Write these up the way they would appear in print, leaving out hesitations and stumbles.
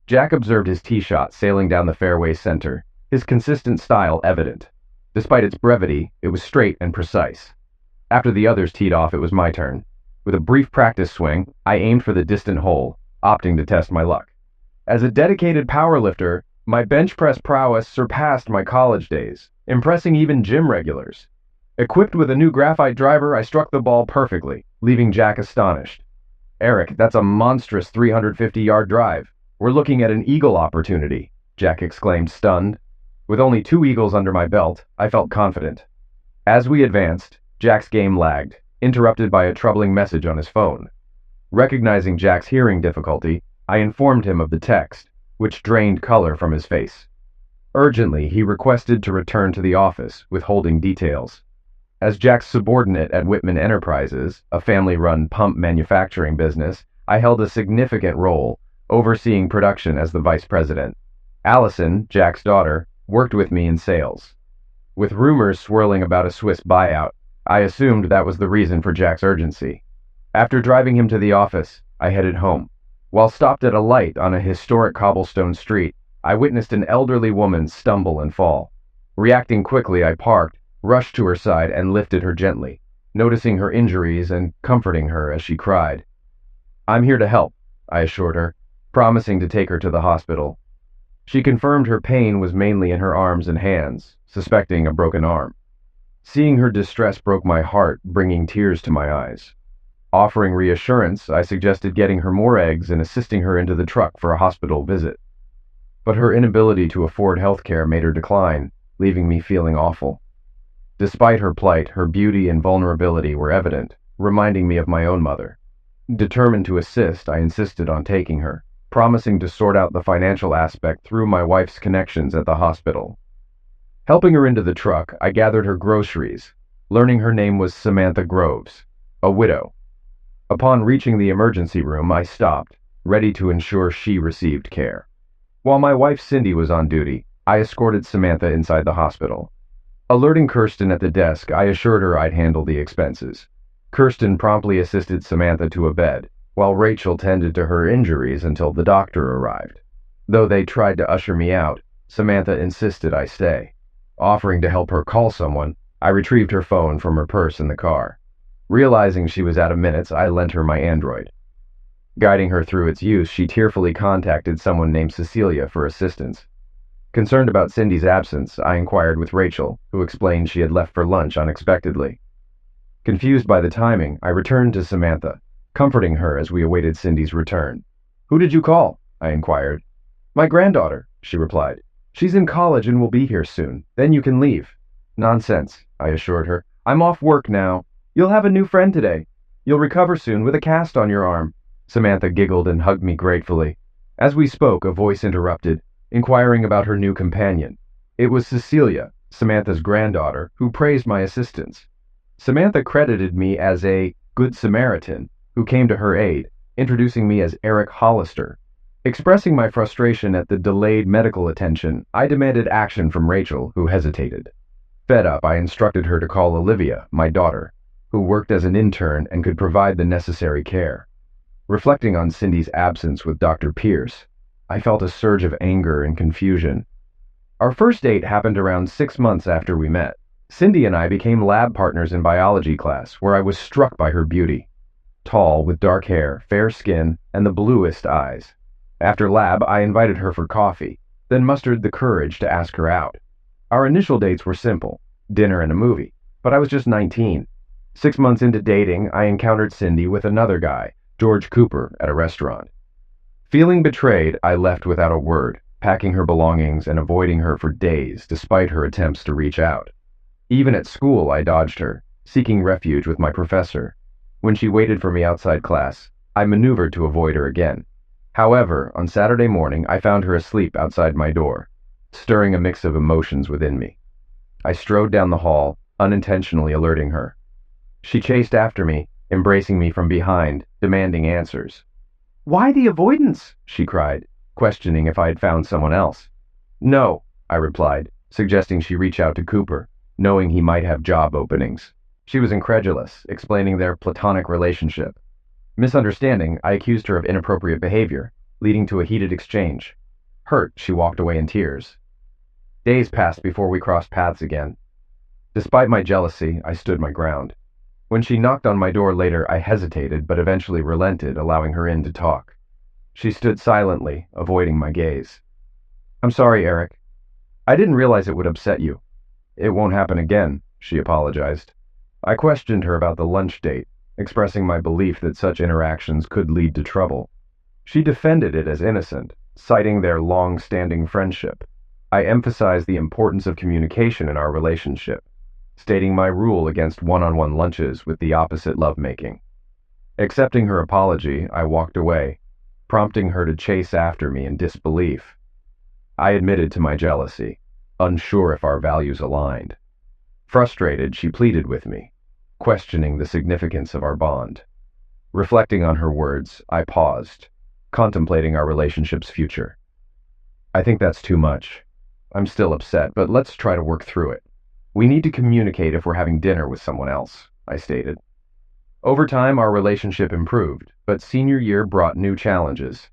Jack observed his tee shot sailing down the fairway's center, his consistent style evident. Despite its brevity, it was straight and precise. After the others teed off, it was my turn. With a brief practice swing, I aimed for the distant hole, opting to test my luck. As a dedicated powerlifter, my bench press prowess surpassed my college days, impressing even gym regulars. Equipped with a new graphite driver, I struck the ball perfectly, leaving Jack astonished. "Eric, that's a monstrous 350-yard drive. We're looking at an eagle opportunity," Jack exclaimed, stunned. With only 2 eagles under my belt, I felt confident. As we advanced, Jack's game lagged, interrupted by a troubling message on his phone. Recognizing Jack's hearing difficulty, I informed him of the text, which drained color from his face. Urgently, he requested to return to the office, withholding details. As Jack's subordinate at Whitman Enterprises, a family-run pump manufacturing business, I held a significant role, overseeing production as the vice president. Allison, Jack's daughter, worked with me in sales. With rumors swirling about a Swiss buyout, I assumed that was the reason for Jack's urgency. After driving him to the office, I headed home. While stopped at a light on a historic cobblestone street, I witnessed an elderly woman stumble and fall. Reacting quickly, I parked, rushed to her side, and lifted her gently, noticing her injuries and comforting her as she cried. "I'm here to help," I assured her, promising to take her to the hospital. She confirmed her pain was mainly in her arms and hands, suspecting a broken arm. Seeing her distress broke my heart, bringing tears to my eyes. Offering reassurance, I suggested getting her more eggs and assisting her into the truck for a hospital visit. But her inability to afford health care made her decline, leaving me feeling awful. Despite her plight, her beauty and vulnerability were evident, reminding me of my own mother. Determined to assist, I insisted on taking her, promising to sort out the financial aspect through my wife's connections at the hospital. Helping her into the truck, I gathered her groceries, learning her name was Samantha Groves, a widow. Upon reaching the emergency room, I stopped, ready to ensure she received care. While my wife Cindy was on duty, I escorted Samantha inside the hospital. Alerting Kirsten at the desk, I assured her I'd handle the expenses. Kirsten promptly assisted Samantha to a bed, while Rachel tended to her injuries until the doctor arrived. Though they tried to usher me out, Samantha insisted I stay. Offering to help her call someone, I retrieved her phone from her purse in the car. Realizing she was out of minutes, I lent her my Android. Guiding her through its use, she tearfully contacted someone named Cecilia for assistance. Concerned about Cindy's absence, I inquired with Rachel, who explained she had left for lunch unexpectedly. Confused by the timing, I returned to Samantha, comforting her as we awaited Cindy's return. "Who did you call?" I inquired. "My granddaughter," she replied. "She's in college and will be here soon. Then you can leave." "Nonsense," I assured her. "I'm off work now. You'll have a new friend today. You'll recover soon with a cast on your arm." Samantha giggled and hugged me gratefully. As we spoke, a voice interrupted, inquiring about her new companion. It was Cecilia, Samantha's granddaughter, who praised my assistance. Samantha credited me as a good Samaritan who came to her aid, introducing me as Eric Hollister. Expressing my frustration at the delayed medical attention, I demanded action from Rachel, who hesitated. Fed up, I instructed her to call Olivia, my daughter, who worked as an intern and could provide the necessary care. Reflecting on Cindy's absence with Dr. Pierce, I felt a surge of anger and confusion. Our first date happened around 6 months after we met. Cindy and I became lab partners in biology class, where I was struck by her beauty. Tall, with dark hair, fair skin, and the bluest eyes. After lab, I invited her for coffee, then mustered the courage to ask her out. Our initial dates were simple, dinner and a movie, but I was just 19. 6 months into dating, I encountered Cindy with another guy, George Cooper, at a restaurant. Feeling betrayed, I left without a word, packing her belongings and avoiding her for days despite her attempts to reach out. Even at school, I dodged her, seeking refuge with my professor. When she waited for me outside class, I maneuvered to avoid her again. However, on Saturday morning, I found her asleep outside my door, stirring a mix of emotions within me. I strode down the hall, unintentionally alerting her. She chased after me, embracing me from behind, demanding answers. "Why the avoidance?" she cried, questioning if I had found someone else. "No," I replied, suggesting she reach out to Cooper, knowing he might have job openings. She was incredulous, explaining their platonic relationship. Misunderstanding, I accused her of inappropriate behavior, leading to a heated exchange. Hurt, she walked away in tears. Days passed before we crossed paths again. Despite my jealousy, I stood my ground. When she knocked on my door later, I hesitated but eventually relented, allowing her in to talk. She stood silently, avoiding my gaze. "I'm sorry, Eric. I didn't realize it would upset you." "It won't happen again," she apologized. I questioned her about the lunch date, expressing my belief that such interactions could lead to trouble. She defended it as innocent, citing their long-standing friendship. I emphasized the importance of communication in our relationship, stating my rule against one-on-one lunches with the opposite lovemaking. Accepting her apology, I walked away, prompting her to chase after me in disbelief. I admitted to my jealousy, unsure if our values aligned. Frustrated, she pleaded with me, questioning the significance of our bond. Reflecting on her words, I paused, contemplating our relationship's future. "I think that's too much. I'm still upset, but let's try to work through it. We need to communicate if we're having dinner with someone else," I stated. Over time, our relationship improved, but senior year brought new challenges.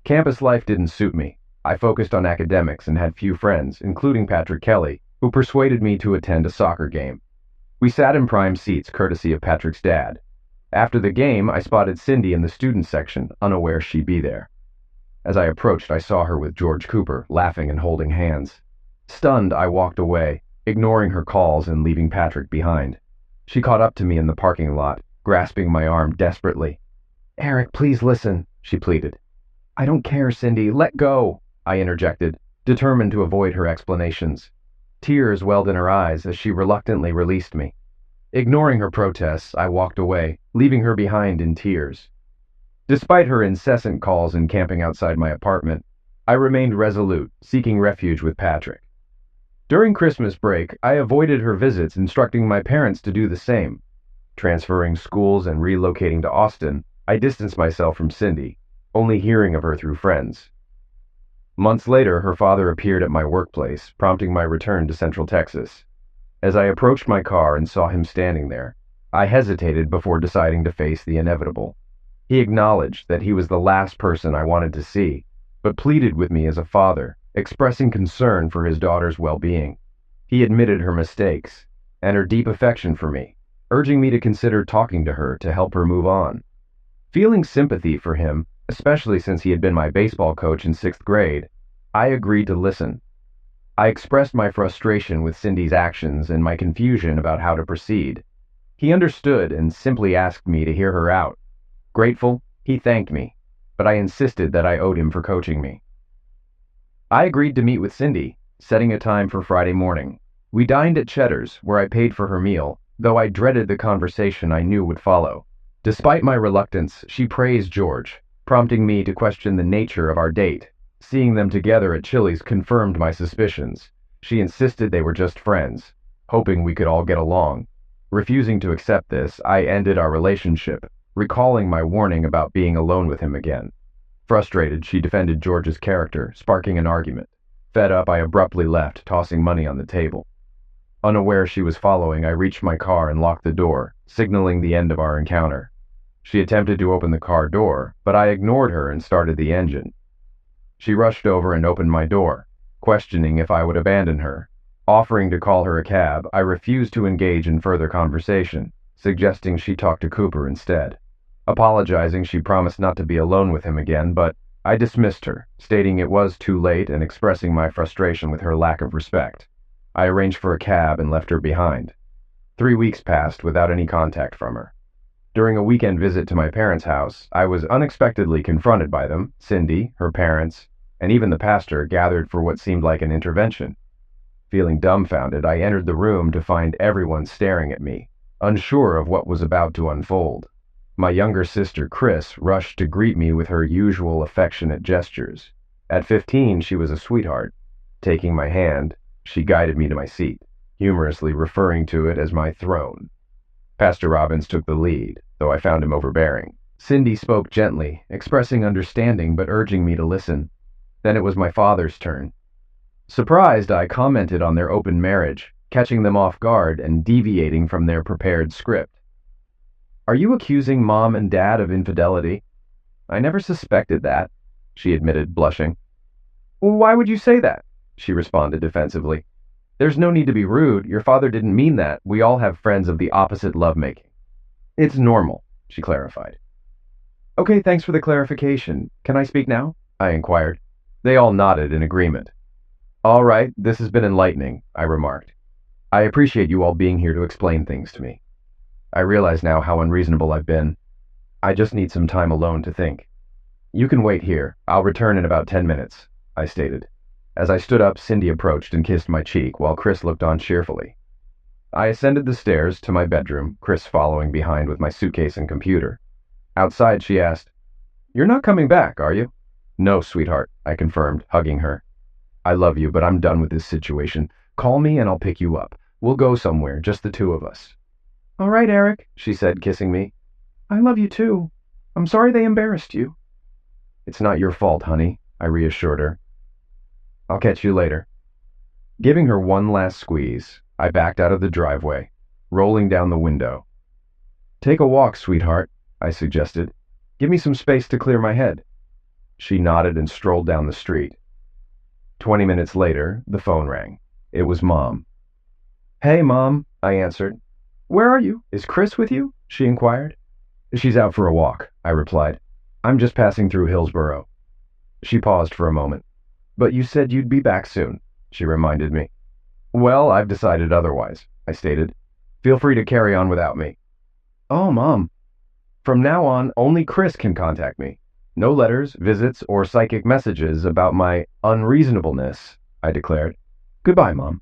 Campus life didn't suit me. I focused on academics and had few friends, including Patrick Kelly, who persuaded me to attend a soccer game. We sat in prime seats courtesy of Patrick's dad. After the game, I spotted Cindy in the student section, unaware she'd be there. As I approached, I saw her with George Cooper, laughing and holding hands. Stunned, I walked away, ignoring her calls and leaving Patrick behind. She caught up to me in the parking lot, grasping my arm desperately. "Eric, please listen," she pleaded. "I don't care, Cindy. Let go," I interjected, determined to avoid her explanations. Tears welled in her eyes as she reluctantly released me. Ignoring her protests, I walked away, leaving her behind in tears. Despite her incessant calls and camping outside my apartment, I remained resolute, seeking refuge with Patrick. During Christmas break, I avoided her visits, instructing my parents to do the same. Transferring schools and relocating to Austin, I distanced myself from Cindy, only hearing of her through friends. Months later, her father appeared at my workplace, prompting my return to Central Texas. As I approached my car and saw him standing there, I hesitated before deciding to face the inevitable. He acknowledged that he was the last person I wanted to see, but pleaded with me as a father, expressing concern for his daughter's well-being. He admitted her mistakes and her deep affection for me, urging me to consider talking to her to help her move on. Feeling sympathy for him, especially since he had been my baseball coach in 6th grade, I agreed to listen. I expressed my frustration with Cindy's actions and my confusion about how to proceed. He understood and simply asked me to hear her out. Grateful, he thanked me, but I insisted that I owed him for coaching me. I agreed to meet with Cindy, setting a time for Friday morning. We dined at Cheddar's, where I paid for her meal, though I dreaded the conversation I knew would follow. Despite my reluctance, she praised George, prompting me to question the nature of our date. Seeing them together at Chili's confirmed my suspicions. She insisted they were just friends, hoping we could all get along. Refusing to accept this, I ended our relationship, recalling my warning about being alone with him again. Frustrated, she defended George's character, sparking an argument. Fed up, I abruptly left, tossing money on the table. Unaware she was following, I reached my car and locked the door, signaling the end of our encounter. She attempted to open the car door, but I ignored her and started the engine. She rushed over and opened my door, questioning if I would abandon her. Offering to call her a cab, I refused to engage in further conversation, suggesting she talk to Cooper instead. Apologizing, she promised not to be alone with him again, but I dismissed her, stating it was too late and expressing my frustration with her lack of respect. I arranged for a cab and left her behind. 3 weeks passed without any contact from her. During a weekend visit to my parents' house, I was unexpectedly confronted by them. Cindy, her parents, and even the pastor gathered for what seemed like an intervention. Feeling dumbfounded, I entered the room to find everyone staring at me, unsure of what was about to unfold. My younger sister, Chris, rushed to greet me with her usual affectionate gestures. At 15, she was a sweetheart. Taking my hand, she guided me to my seat, humorously referring to it as my throne. Pastor Robbins took the lead, though I found him overbearing. Cindy spoke gently, expressing understanding but urging me to listen. Then it was my father's turn. Surprised, I commented on their open marriage, catching them off guard and deviating from their prepared script. "Are you accusing Mom and Dad of infidelity?" "I never suspected that." she admitted, blushing. Why would you say that? She responded defensively. There's no need to be rude. Your father didn't mean that. We all have friends of the opposite lovemaking. It's normal, she clarified. Okay, thanks for the clarification. Can I speak now? I inquired. They all nodded in agreement. All right, this has been enlightening, I remarked. I appreciate you all being here to explain things to me. I realize now how unreasonable I've been. I just need some time alone to think. You can wait here. I'll return in about 10 minutes, I stated. As I stood up, Cindy approached and kissed my cheek while Chris looked on cheerfully. I ascended the stairs to my bedroom, Chris following behind with my suitcase and computer. Outside, she asked, You're not coming back, are you? No, sweetheart, I confirmed, hugging her. I love you, but I'm done with this situation. Call me and I'll pick you up. We'll go somewhere, just the two of us. All right, Eric, she said, kissing me. I love you too. I'm sorry they embarrassed you. It's not your fault, honey, I reassured her. I'll catch you later. Giving her one last squeeze, I backed out of the driveway, rolling down the window. Take a walk, sweetheart, I suggested. Give me some space to clear my head. She nodded and strolled down the street. 20 minutes later, the phone rang. It was Mom. Hey, Mom, I answered. Where are you? Is Chris with you? She inquired. She's out for a walk, I replied. I'm just passing through Hillsborough. She paused for a moment. But you said you'd be back soon, she reminded me. Well, I've decided otherwise, I stated. Feel free to carry on without me. Oh, Mom. From now on, only Chris can contact me. No letters, visits, or psychic messages about my unreasonableness, I declared. Goodbye, Mom.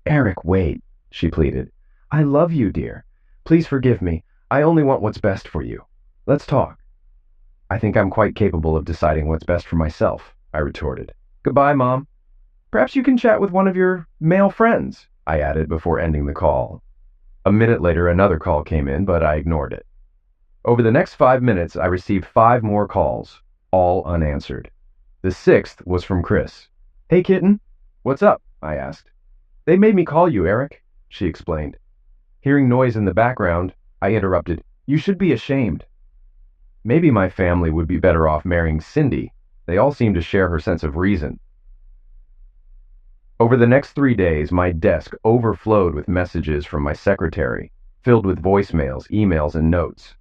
Eric, wait, she pleaded. I love you, dear. Please forgive me. I only want what's best for you. Let's talk. I think I'm quite capable of deciding what's best for myself, I retorted. Goodbye, Mom. Perhaps you can chat with one of your male friends, I added before ending the call. A minute later, another call came in, but I ignored it. Over the next 5 minutes, I received 5 more calls, all unanswered. The 6th was from Chris. Hey, kitten. What's up? I asked. They made me call you, Eric, she explained. Hearing noise in the background, I interrupted. You should be ashamed. Maybe my family would be better off marrying Cindy. They all seem to share her sense of reason. Over the next 3 days, my desk overflowed with messages from my secretary, filled with voicemails, emails, and notes.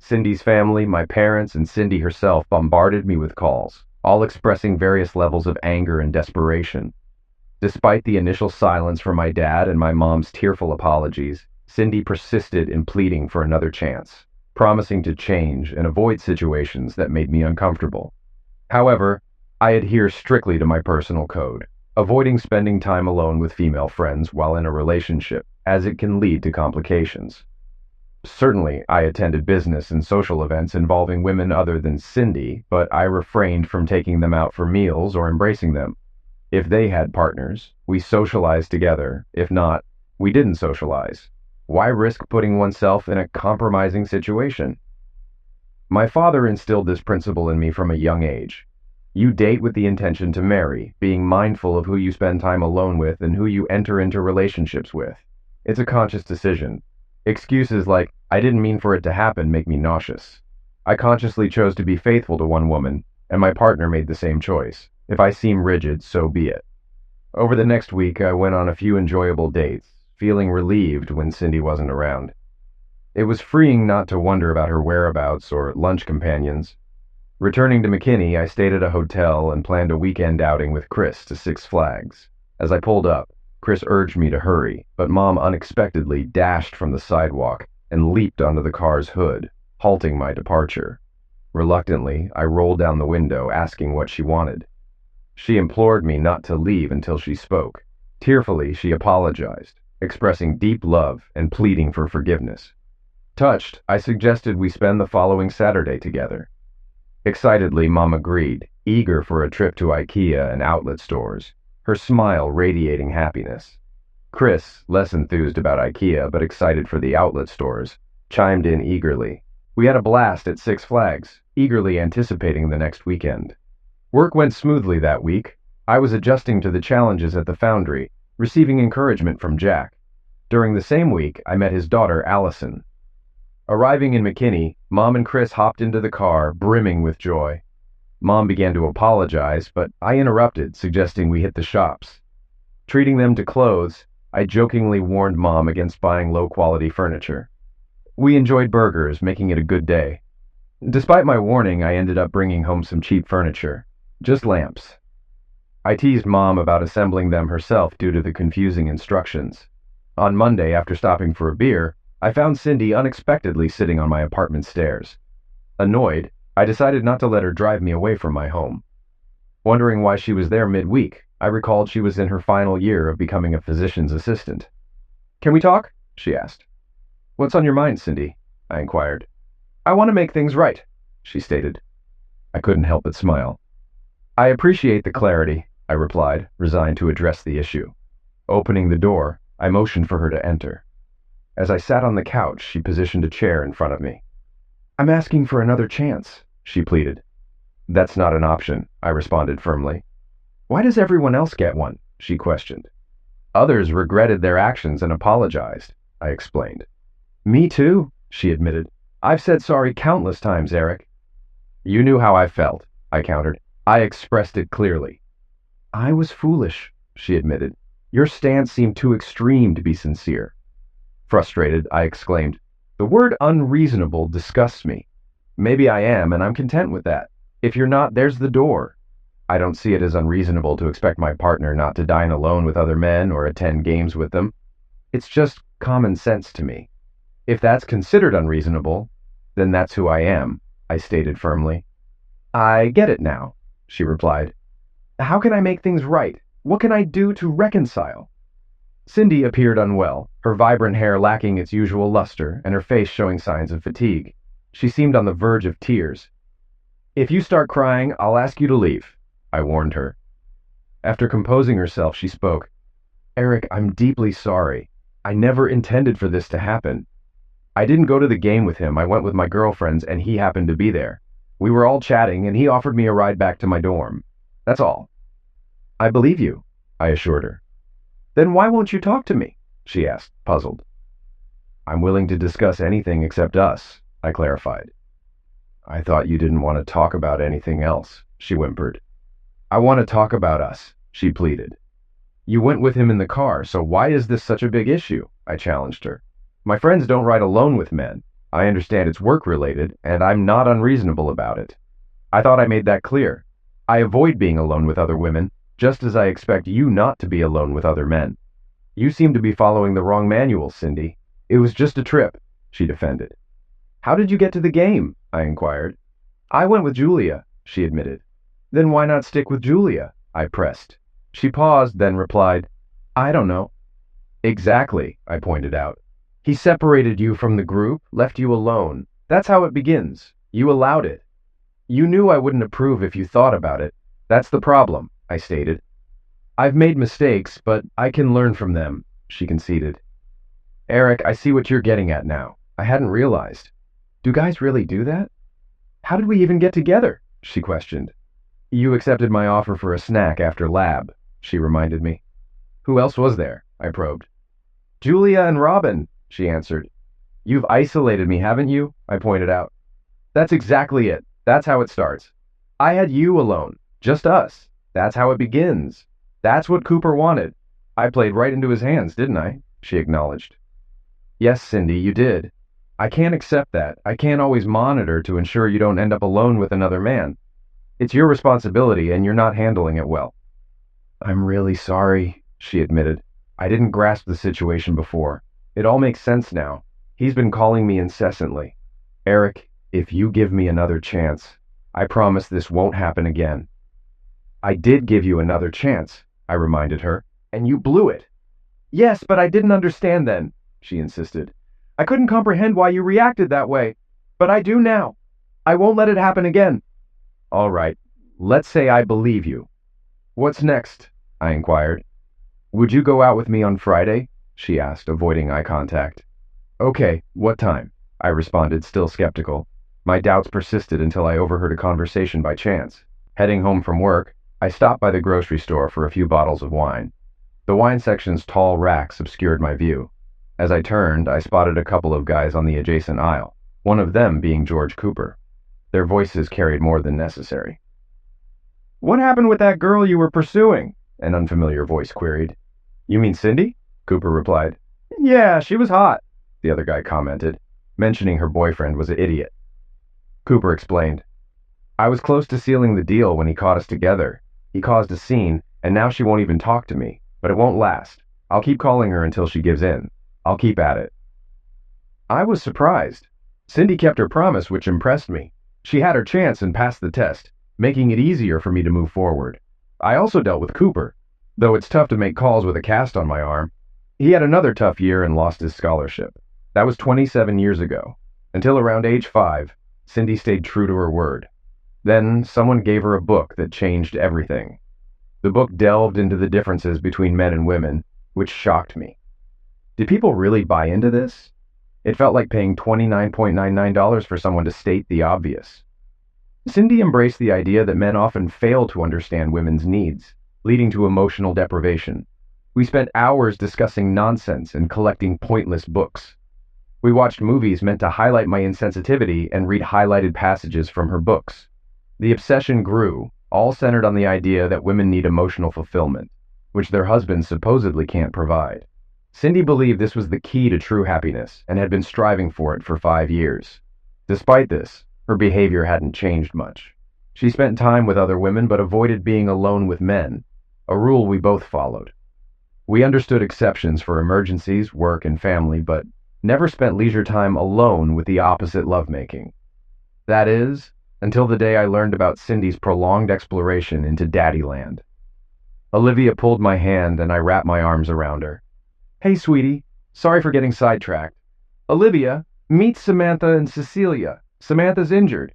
Cindy's family, my parents, and Cindy herself bombarded me with calls, all expressing various levels of anger and desperation. Despite the initial silence from my dad and my mom's tearful apologies, Cindy persisted in pleading for another chance, promising to change and avoid situations that made me uncomfortable. However, I adhere strictly to my personal code, avoiding spending time alone with female friends while in a relationship, as it can lead to complications. Certainly, I attended business and social events involving women other than Cindy, but I refrained from taking them out for meals or embracing them. If they had partners, we socialized together. If not, we didn't socialize. Why risk putting oneself in a compromising situation? My father instilled this principle in me from a young age. You date with the intention to marry, being mindful of who you spend time alone with and who you enter into relationships with. It's a conscious decision. Excuses like, I didn't mean for it to happen, make me nauseous. I consciously chose to be faithful to one woman, and my partner made the same choice. If I seem rigid, so be it. Over the next week, I went on a few enjoyable dates, feeling relieved when Cindy wasn't around. It was freeing not to wonder about her whereabouts or lunch companions. Returning to McKinney, I stayed at a hotel and planned a weekend outing with Chris to Six Flags. As I pulled up, Chris urged me to hurry, but Mom unexpectedly dashed from the sidewalk and leaped onto the car's hood, halting my departure. Reluctantly, I rolled down the window, asking what she wanted. She implored me not to leave until she spoke. Tearfully, she apologized, expressing deep love and pleading for forgiveness. Touched, I suggested we spend the following Saturday together. Excitedly, Mom agreed, eager for a trip to IKEA and outlet stores, her smile radiating happiness. Chris, less enthused about IKEA but excited for the outlet stores, chimed in eagerly. We had a blast at Six Flags, eagerly anticipating the next weekend. Work went smoothly that week. I was adjusting to the challenges at the foundry, receiving encouragement from Jack. During the same week, I met his daughter, Allison. Arriving in McKinney, Mom and Chris hopped into the car, brimming with joy. Mom began to apologize, but I interrupted, suggesting we hit the shops. Treating them to clothes, I jokingly warned Mom against buying low-quality furniture. We enjoyed burgers, making it a good day. Despite my warning, I ended up bringing home some cheap furniture. Just lamps. I teased Mom about assembling them herself due to the confusing instructions. On Monday, after stopping for a beer, I found Cindy unexpectedly sitting on my apartment stairs. Annoyed, I decided not to let her drive me away from my home. Wondering why she was there midweek, I recalled she was in her final year of becoming a physician's assistant. "Can we talk?" she asked. "What's on your mind, Cindy?" I inquired. "I want to make things right," she stated. I couldn't help but smile. "I appreciate the clarity," I replied, resigned to address the issue. Opening the door, I motioned for her to enter. As I sat on the couch, she positioned a chair in front of me. "I'm asking for another chance," she pleaded. "That's not an option," I responded firmly. "Why does everyone else get one?" she questioned. "Others regretted their actions and apologized," I explained. "Me too," she admitted. "I've said sorry countless times, Eric." "You knew how I felt," I countered. "I expressed it clearly." "I was foolish," she admitted. "Your stance seemed too extreme to be sincere." Frustrated, I exclaimed, "The word unreasonable disgusts me. Maybe I am, and I'm content with that. If you're not, there's the door. I don't see it as unreasonable to expect my partner not to dine alone with other men or attend games with them. It's just common sense to me. If that's considered unreasonable, then that's who I am," I stated firmly. "I get it now," she replied. "How can I make things right? What can I do to reconcile?" Cindy appeared unwell, her vibrant hair lacking its usual luster and her face showing signs of fatigue. She seemed on the verge of tears. "If you start crying, I'll ask you to leave," I warned her. After composing herself, she spoke. "Eric, I'm deeply sorry. I never intended for this to happen. I didn't go to the game with him. I went with my girlfriends, and he happened to be there. We were all chatting, and he offered me a ride back to my dorm. That's all." "I believe you," I assured her. "Then why won't you talk to me?" she asked, puzzled. "I'm willing to discuss anything except us," I clarified. "I thought you didn't want to talk about anything else," she whimpered. "I want to talk about us," she pleaded. "You went with him in the car, so why is this such a big issue?" I challenged her. "My friends don't ride alone with men. I understand it's work-related, and I'm not unreasonable about it. I thought I made that clear. I avoid being alone with other women, just as I expect you not to be alone with other men. You seem to be following the wrong manual, Cindy. It was just a trip," she defended. "How did you get to the game?" I inquired. "I went with Julia," she admitted. "Then why not stick with Julia?" I pressed. She paused, then replied, "I don't know." "Exactly," I pointed out. "He separated you from the group, left you alone. That's how it begins. You allowed it. You knew I wouldn't approve if you thought about it. That's the problem," I stated. "I've made mistakes, but I can learn from them," she conceded. "Eric, I see what you're getting at now. I hadn't realized. Do guys really do that?" "How did we even get together?" she questioned. "You accepted my offer for a snack after lab," she reminded me. "Who else was there?" I probed. "Julia and Robin," she answered. "You've isolated me, haven't you?" I pointed out. "That's exactly it. That's how it starts. I had you alone. Just us. That's how it begins. That's what Cooper wanted. I played right into his hands, didn't I?" she acknowledged. "Yes, Cindy, you did. I can't accept that. I can't always monitor to ensure you don't end up alone with another man. It's your responsibility, and you're not handling it well." "I'm really sorry," she admitted. "I didn't grasp the situation before. It all makes sense now. He's been calling me incessantly. Eric, if you give me another chance, I promise this won't happen again." "I did give you another chance," I reminded her, "and you blew it." "Yes, but I didn't understand then," she insisted. "I couldn't comprehend why you reacted that way. But I do now. I won't let it happen again." "All right, let's say I believe you. What's next?" I inquired. "Would you go out with me on Friday?" she asked, avoiding eye contact. "Okay, what time?" I responded, still skeptical. My doubts persisted until I overheard a conversation by chance. Heading home from work, I stopped by the grocery store for a few bottles of wine. The wine section's tall racks obscured my view. As I turned, I spotted a couple of guys on the adjacent aisle, one of them being George Cooper. Their voices carried more than necessary. "What happened with that girl you were pursuing?" an unfamiliar voice queried. "You mean Cindy?" Cooper replied. "Yeah, she was hot," the other guy commented, mentioning her boyfriend was an idiot. Cooper explained, "I was close to sealing the deal when he caught us together. He caused a scene, and now she won't even talk to me, but it won't last. I'll keep calling her until she gives in. I'll keep at it." I was surprised. Cindy kept her promise, which impressed me. She had her chance and passed the test, making it easier for me to move forward. I also dealt with Cooper, though it's tough to make calls with a cast on my arm. He had another tough year and lost his scholarship. That was 27 years ago. Until around age 5, Cindy stayed true to her word. Then someone gave her a book that changed everything. The book delved into the differences between men and women, which shocked me. Did people really buy into this? It felt like paying $29.99 for someone to state the obvious. Cindy embraced the idea that men often fail to understand women's needs, leading to emotional deprivation. We spent hours discussing nonsense and collecting pointless books. We watched movies meant to highlight my insensitivity and read highlighted passages from her books. The obsession grew, all centered on the idea that women need emotional fulfillment, which their husbands supposedly can't provide. Cindy believed this was the key to true happiness and had been striving for it for 5 years. Despite this, her behavior hadn't changed much. She spent time with other women but avoided being alone with men, a rule we both followed. We understood exceptions for emergencies, work, and family, but never spent leisure time alone with the opposite lovemaking. That is, until the day I learned about Cindy's prolonged exploration into Daddyland. Olivia pulled my hand and I wrapped my arms around her. "Hey, sweetie. Sorry for getting sidetracked. Olivia, meet Samantha and Cecilia. Samantha's injured.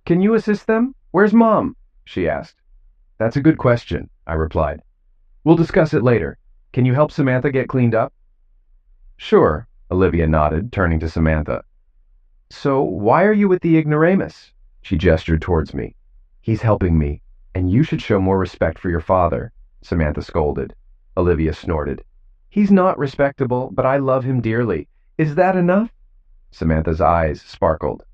Can you assist them? Where's Mom?" she asked. "That's a good question," I replied. "We'll discuss it later. Can you help Samantha get cleaned up?" "Sure," Olivia nodded, turning to Samantha. "So, why are you with the ignoramus?" She gestured towards me. "He's helping me, and you should show more respect for your father," Samantha scolded. Olivia snorted. "He's not respectable, but I love him dearly. Is that enough?" Samantha's eyes sparkled.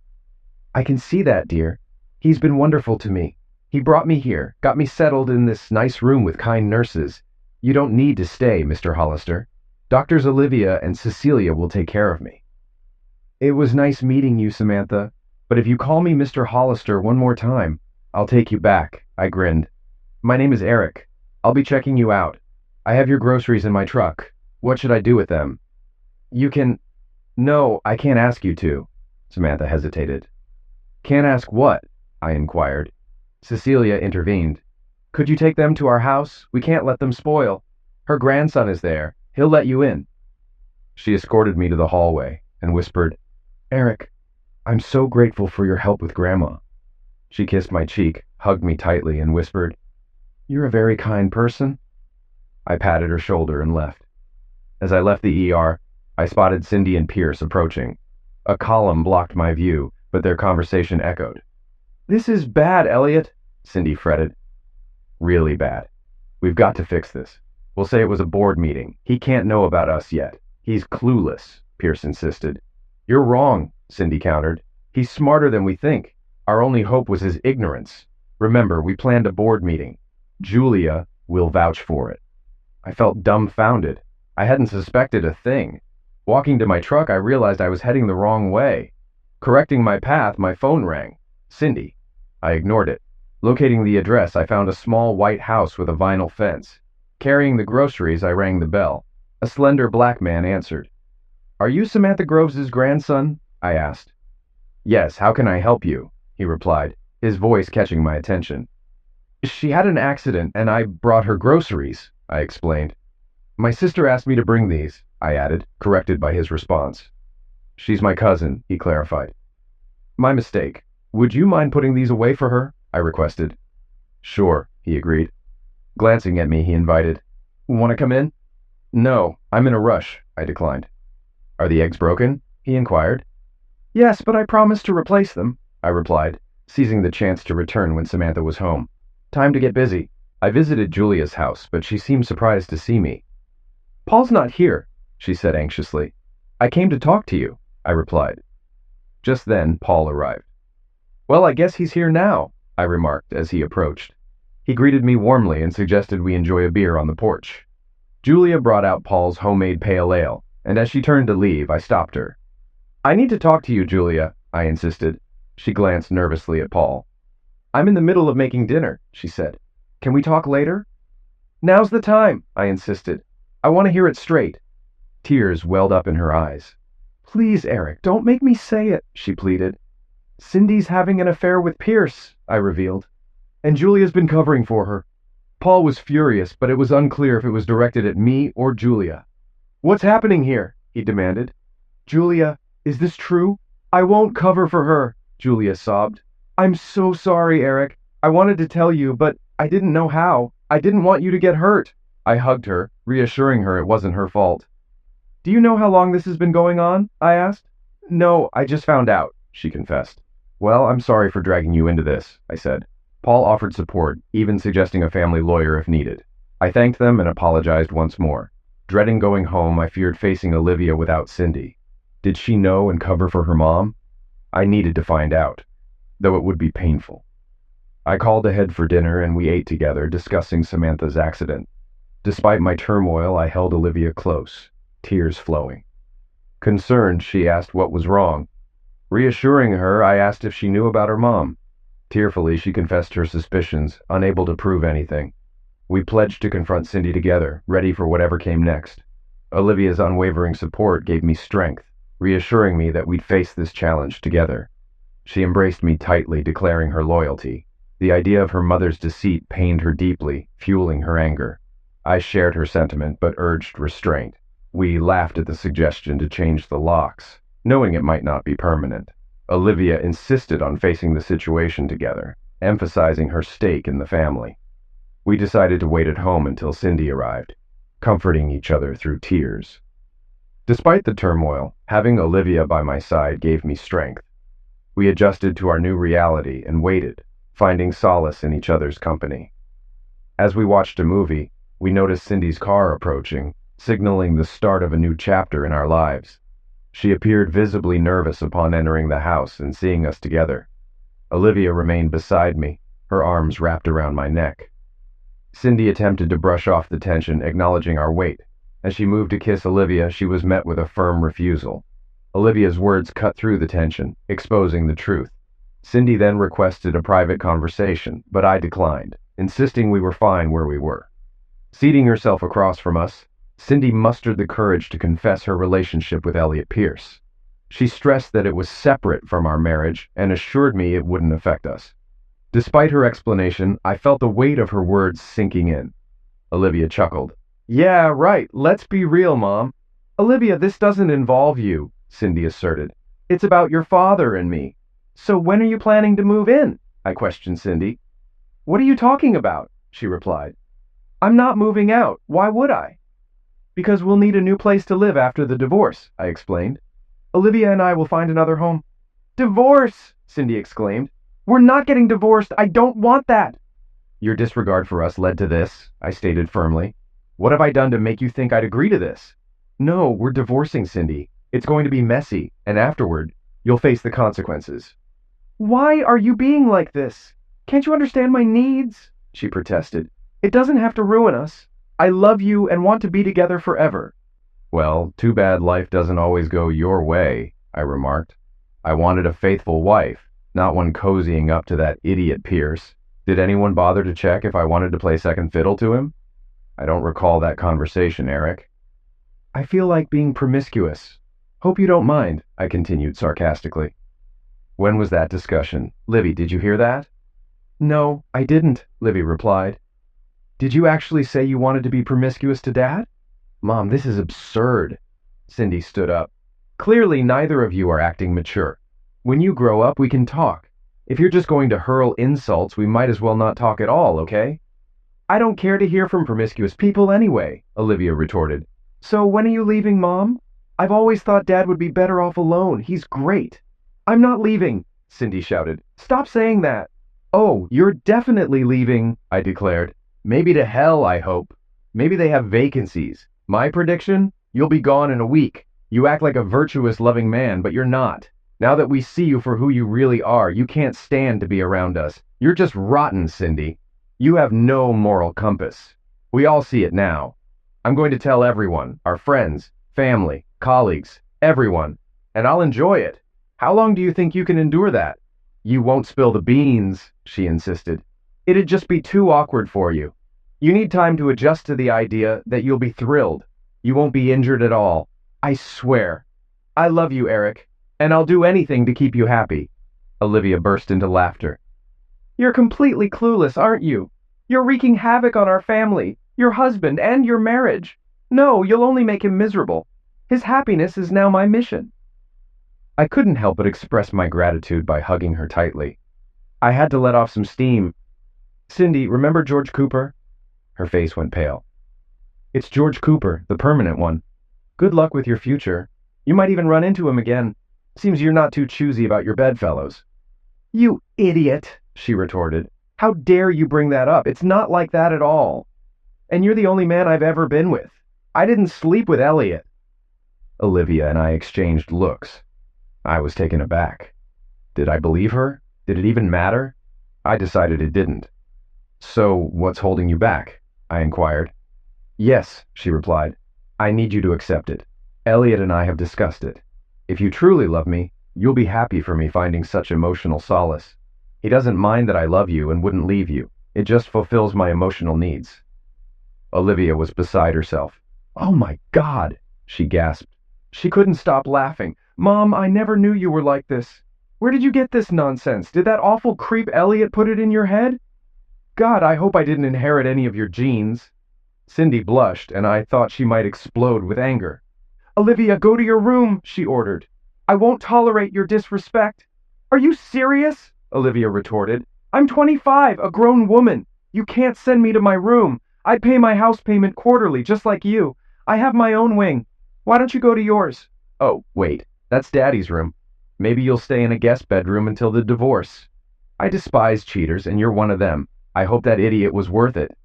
"I can see that, dear. He's been wonderful to me. He brought me here, got me settled in this nice room with kind nurses. You don't need to stay, Mr. Hollister. Doctors Olivia and Cecilia will take care of me." "It was nice meeting you, Samantha, but if you call me Mr. Hollister one more time, I'll take you back," I grinned. "My name is Eric. I'll be checking you out. I have your groceries in my truck. What should I do with them?" "You can—" "No, I can't ask you to." Samantha hesitated. "Can't ask what?" I inquired. Cecilia intervened. "Could you take them to our house? We can't let them spoil. Her grandson is there. He'll let you in." She escorted me to the hallway and whispered, "Eric, I'm so grateful for your help with Grandma." She kissed my cheek, hugged me tightly, and whispered, "You're a very kind person." I patted her shoulder and left. As I left the ER, I spotted Cindy and Pierce approaching. A column blocked my view, but their conversation echoed. "This is bad, Elliot," Cindy fretted. "Really bad. We've got to fix this. We'll say it was a board meeting. He can't know about us yet. He's clueless," Pierce insisted. "You're wrong," Cindy countered. "He's smarter than we think. Our only hope was his ignorance. Remember, we planned a board meeting. Julia will vouch for it." I felt dumbfounded. I hadn't suspected a thing. Walking to my truck, I realized I was heading the wrong way. Correcting my path, my phone rang. Cindy. I ignored it. Locating the address, I found a small white house with a vinyl fence. Carrying the groceries, I rang the bell. A slender black man answered. "Are you Samantha Groves' grandson?" I asked. "Yes, how can I help you?" he replied, his voice catching my attention. "She had an accident, and I brought her groceries," I explained. "My sister asked me to bring these," I added, corrected by his response. "She's my cousin," he clarified. "My mistake. Would you mind putting these away for her?" I requested. "Sure," he agreed. Glancing at me, he invited, "Want to come in?" "No, I'm in a rush," I declined. "Are the eggs broken?" he inquired. "Yes, but I promised to replace them," I replied, seizing the chance to return when Samantha was home. "Time to get busy." I visited Julia's house, but she seemed surprised to see me. "Paul's not here," she said anxiously. "I came to talk to you," I replied. Just then, Paul arrived. "Well, I guess he's here now," I remarked as he approached. He greeted me warmly and suggested we enjoy a beer on the porch. Julia brought out Paul's homemade pale ale, and as she turned to leave, I stopped her. "I need to talk to you, Julia," I insisted. She glanced nervously at Paul. "I'm in the middle of making dinner," she said. "Can we talk later?" "Now's the time," I insisted. "I want to hear it straight." Tears welled up in her eyes. "Please, Eric, don't make me say it," she pleaded. "Cindy's having an affair with Pierce," I revealed. "And Julia's been covering for her." Paul was furious, but it was unclear if it was directed at me or Julia. "What's happening here?" he demanded. "Julia, is this true?" "I won't cover for her," Julia sobbed. "I'm so sorry, Eric. I wanted to tell you, but I didn't know how. I didn't want you to get hurt." I hugged her, reassuring her it wasn't her fault. "Do you know how long this has been going on?" I asked. "No, I just found out," she confessed. "Well, I'm sorry for dragging you into this," I said. Paul offered support, even suggesting a family lawyer if needed. I thanked them and apologized once more. Dreading going home, I feared facing Olivia without Cindy. Did she know and cover for her mom? I needed to find out, though it would be painful. I called ahead for dinner and we ate together, discussing Samantha's accident. Despite my turmoil, I held Olivia close, tears flowing. Concerned, she asked what was wrong. Reassuring her, I asked if she knew about her mom. Tearfully, she confessed her suspicions, unable to prove anything. We pledged to confront Cindy together, ready for whatever came next. Olivia's unwavering support gave me strength, reassuring me that we'd face this challenge together. She embraced me tightly, declaring her loyalty. The idea of her mother's deceit pained her deeply, fueling her anger. I shared her sentiment, but urged restraint. We laughed at the suggestion to change the locks, knowing it might not be permanent. Olivia insisted on facing the situation together, emphasizing her stake in the family. We decided to wait at home until Cindy arrived, comforting each other through tears. Despite the turmoil, having Olivia by my side gave me strength. We adjusted to our new reality and waited, finding solace in each other's company. As we watched a movie, we noticed Cindy's car approaching, signaling the start of a new chapter in our lives. She appeared visibly nervous upon entering the house and seeing us together. Olivia remained beside me, her arms wrapped around my neck. Cindy attempted to brush off the tension, acknowledging our wait. As she moved to kiss Olivia, she was met with a firm refusal. Olivia's words cut through the tension, exposing the truth. Cindy then requested a private conversation, but I declined, insisting we were fine where we were. Seating herself across from us, Cindy mustered the courage to confess her relationship with Elliot Pierce. She stressed that it was separate from our marriage and assured me it wouldn't affect us. Despite her explanation, I felt the weight of her words sinking in. Olivia chuckled. "Yeah, right. Let's be real, Mom." "Olivia, this doesn't involve you," Cindy asserted. "It's about your father and me." "So when are you planning to move in?" I questioned Cindy. "What are you talking about?" she replied. "I'm not moving out. Why would I?" "Because we'll need a new place to live after the divorce," I explained. "Olivia and I will find another home." "Divorce!" Cindy exclaimed. "We're not getting divorced. I don't want that." "Your disregard for us led to this," I stated firmly. "What have I done to make you think I'd agree to this?" "No, we're divorcing, Cindy. It's going to be messy, and afterward, you'll face the consequences." "Why are you being like this? Can't you understand my needs?" she protested. "It doesn't have to ruin us. I love you and want to be together forever." "Well, too bad life doesn't always go your way," I remarked. "I wanted a faithful wife, not one cozying up to that idiot Pierce. Did anyone bother to check if I wanted to play second fiddle to him?" "I don't recall that conversation, Eric." "I feel like being promiscuous. Hope you don't mind," I continued sarcastically. "When was that discussion? Livy, did you hear that?" "No, I didn't," Livy replied. "Did you actually say you wanted to be promiscuous to Dad?" "Mom, this is absurd." Cindy stood up. "Clearly neither of you are acting mature. When you grow up, we can talk. If you're just going to hurl insults, we might as well not talk at all, okay?" "I don't care to hear from promiscuous people anyway," Olivia retorted. "So when are you leaving, Mom? I've always thought Dad would be better off alone. He's great." "I'm not leaving," Cindy shouted. "Stop saying that." "Oh, you're definitely leaving," I declared. "Maybe to hell, I hope. Maybe they have vacancies. My prediction? You'll be gone in a week. You act like a virtuous, loving man, but you're not. Now that we see you for who you really are, you can't stand to be around us. You're just rotten, Cindy." You have no moral compass. We all see it now. I'm going to tell everyone, our friends, family, colleagues, everyone, and I'll enjoy it. How long do you think you can endure that? You won't spill the beans, she insisted. It'd just be too awkward for you. You need time to adjust to the idea that you'll be thrilled. You won't be injured at all. I swear. I love you, Eric, and I'll do anything to keep you happy. Olivia burst into laughter. You're completely clueless, aren't you? You're wreaking havoc on our family, your husband, and your marriage. No, you'll only make him miserable. His happiness is now my mission. I couldn't help but express my gratitude by hugging her tightly. I had to let off some steam. Cindy, remember George Cooper? Her face went pale. It's George Cooper, the permanent one. Good luck with your future. You might even run into him again. Seems you're not too choosy about your bedfellows. You idiot, she retorted. How dare you bring that up? It's not like that at all. And you're the only man I've ever been with. I didn't sleep with Elliot. Olivia and I exchanged looks. I was taken aback. Did I believe her? Did it even matter? I decided it didn't. So, what's holding you back? I inquired. Yes, she replied. I need you to accept it. Elliot and I have discussed it. If you truly love me, you'll be happy for me finding such emotional solace. He doesn't mind that I love you and wouldn't leave you. It just fulfills my emotional needs. Olivia was beside herself. Oh my God, she gasped. She couldn't stop laughing. Mom, I never knew you were like this. Where did you get this nonsense? Did that awful creep Elliot put it in your head? God, I hope I didn't inherit any of your genes. Cindy blushed, and I thought she might explode with anger. Olivia, go to your room, she ordered. I won't tolerate your disrespect. Are you serious? Olivia retorted. I'm 25, a grown woman. You can't send me to my room. I pay my house payment quarterly, just like you. I have my own wing. Why don't you go to yours? Oh, wait, that's Daddy's room. Maybe you'll stay in a guest bedroom until the divorce. I despise cheaters, and you're one of them. I hope that idiot was worth it.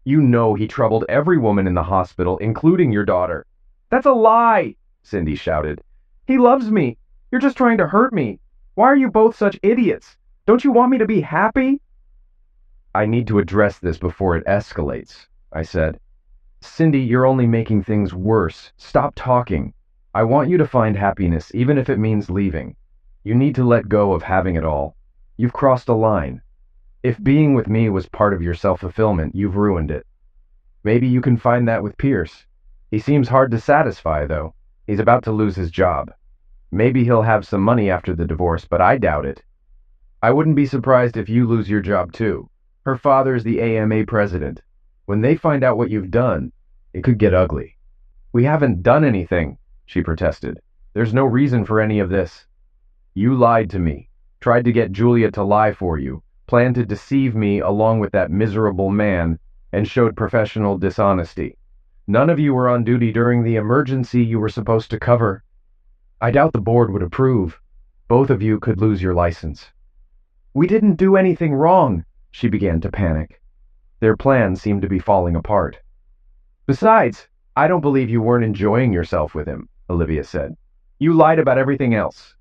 You know he troubled every woman in the hospital, including your daughter. That's a lie, Cindy shouted. He loves me. You're just trying to hurt me. Why are you both such idiots? Don't you want me to be happy? I need to address this before it escalates, I said. Cindy, you're only making things worse. Stop talking. I want you to find happiness, even if it means leaving. You need to let go of having it all. You've crossed a line. If being with me was part of your self-fulfillment, you've ruined it. Maybe you can find that with Pierce. He seems hard to satisfy, though. He's about to lose his job. Maybe he'll have some money after the divorce, but I doubt it. I wouldn't be surprised if you lose your job, too. Her father's the AMA president. When they find out what you've done, it could get ugly. We haven't done anything, she protested. There's no reason for any of this. You lied to me, tried to get Julia to lie for you, planned to deceive me along with that miserable man, and showed professional dishonesty. None of you were on duty during the emergency you were supposed to cover. I doubt the board would approve. Both of you could lose your license. We didn't do anything wrong, she began to panic. Their plan seemed to be falling apart. Besides, I don't believe you weren't enjoying yourself with him, Olivia said. You lied about everything else.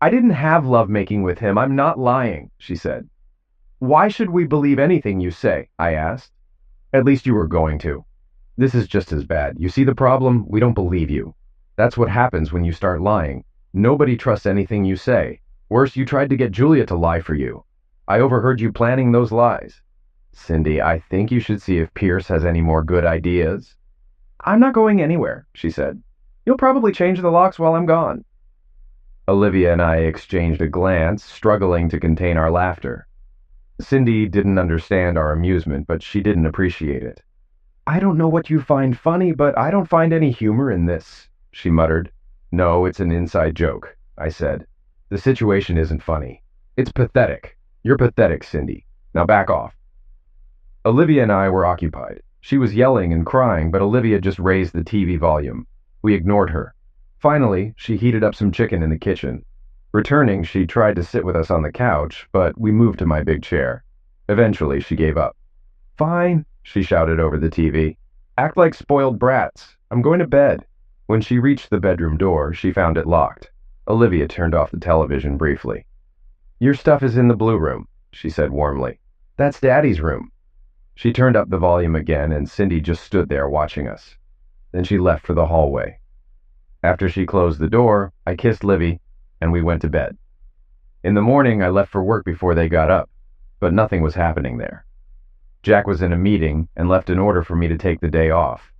I didn't have lovemaking with him. I'm not lying, she said. Why should we believe anything you say? I asked. At least you were going to. This is just as bad. You see the problem? We don't believe you. That's what happens when you start lying. Nobody trusts anything you say. Worse, you tried to get Julia to lie for you. I overheard you planning those lies. Cindy, I think you should see if Pierce has any more good ideas. I'm not going anywhere, she said. You'll probably change the locks while I'm gone. Olivia and I exchanged a glance, struggling to contain our laughter. Cindy didn't understand our amusement, but she didn't appreciate it. I don't know what you find funny, but I don't find any humor in this, she muttered. No, it's an inside joke, I said. The situation isn't funny. It's pathetic. You're pathetic, Cindy. Now back off. Olivia and I were occupied. She was yelling and crying, but Olivia just raised the TV volume. We ignored her. Finally, she heated up some chicken in the kitchen. Returning, she tried to sit with us on the couch, but we moved to my big chair. Eventually, she gave up. Fine, she shouted over the TV. Act like spoiled brats. I'm going to bed. When she reached the bedroom door, she found it locked. Olivia turned off the television briefly. Your stuff is in the blue room, she said warmly. That's Daddy's room." She turned up the volume again, and Cindy just stood there watching us. Then she left for the hallway. After she closed the door, I kissed Livy, and we went to bed. In the morning, I left for work before they got up, but nothing was happening there. Jack was in a meeting and left an order for me to take the day off.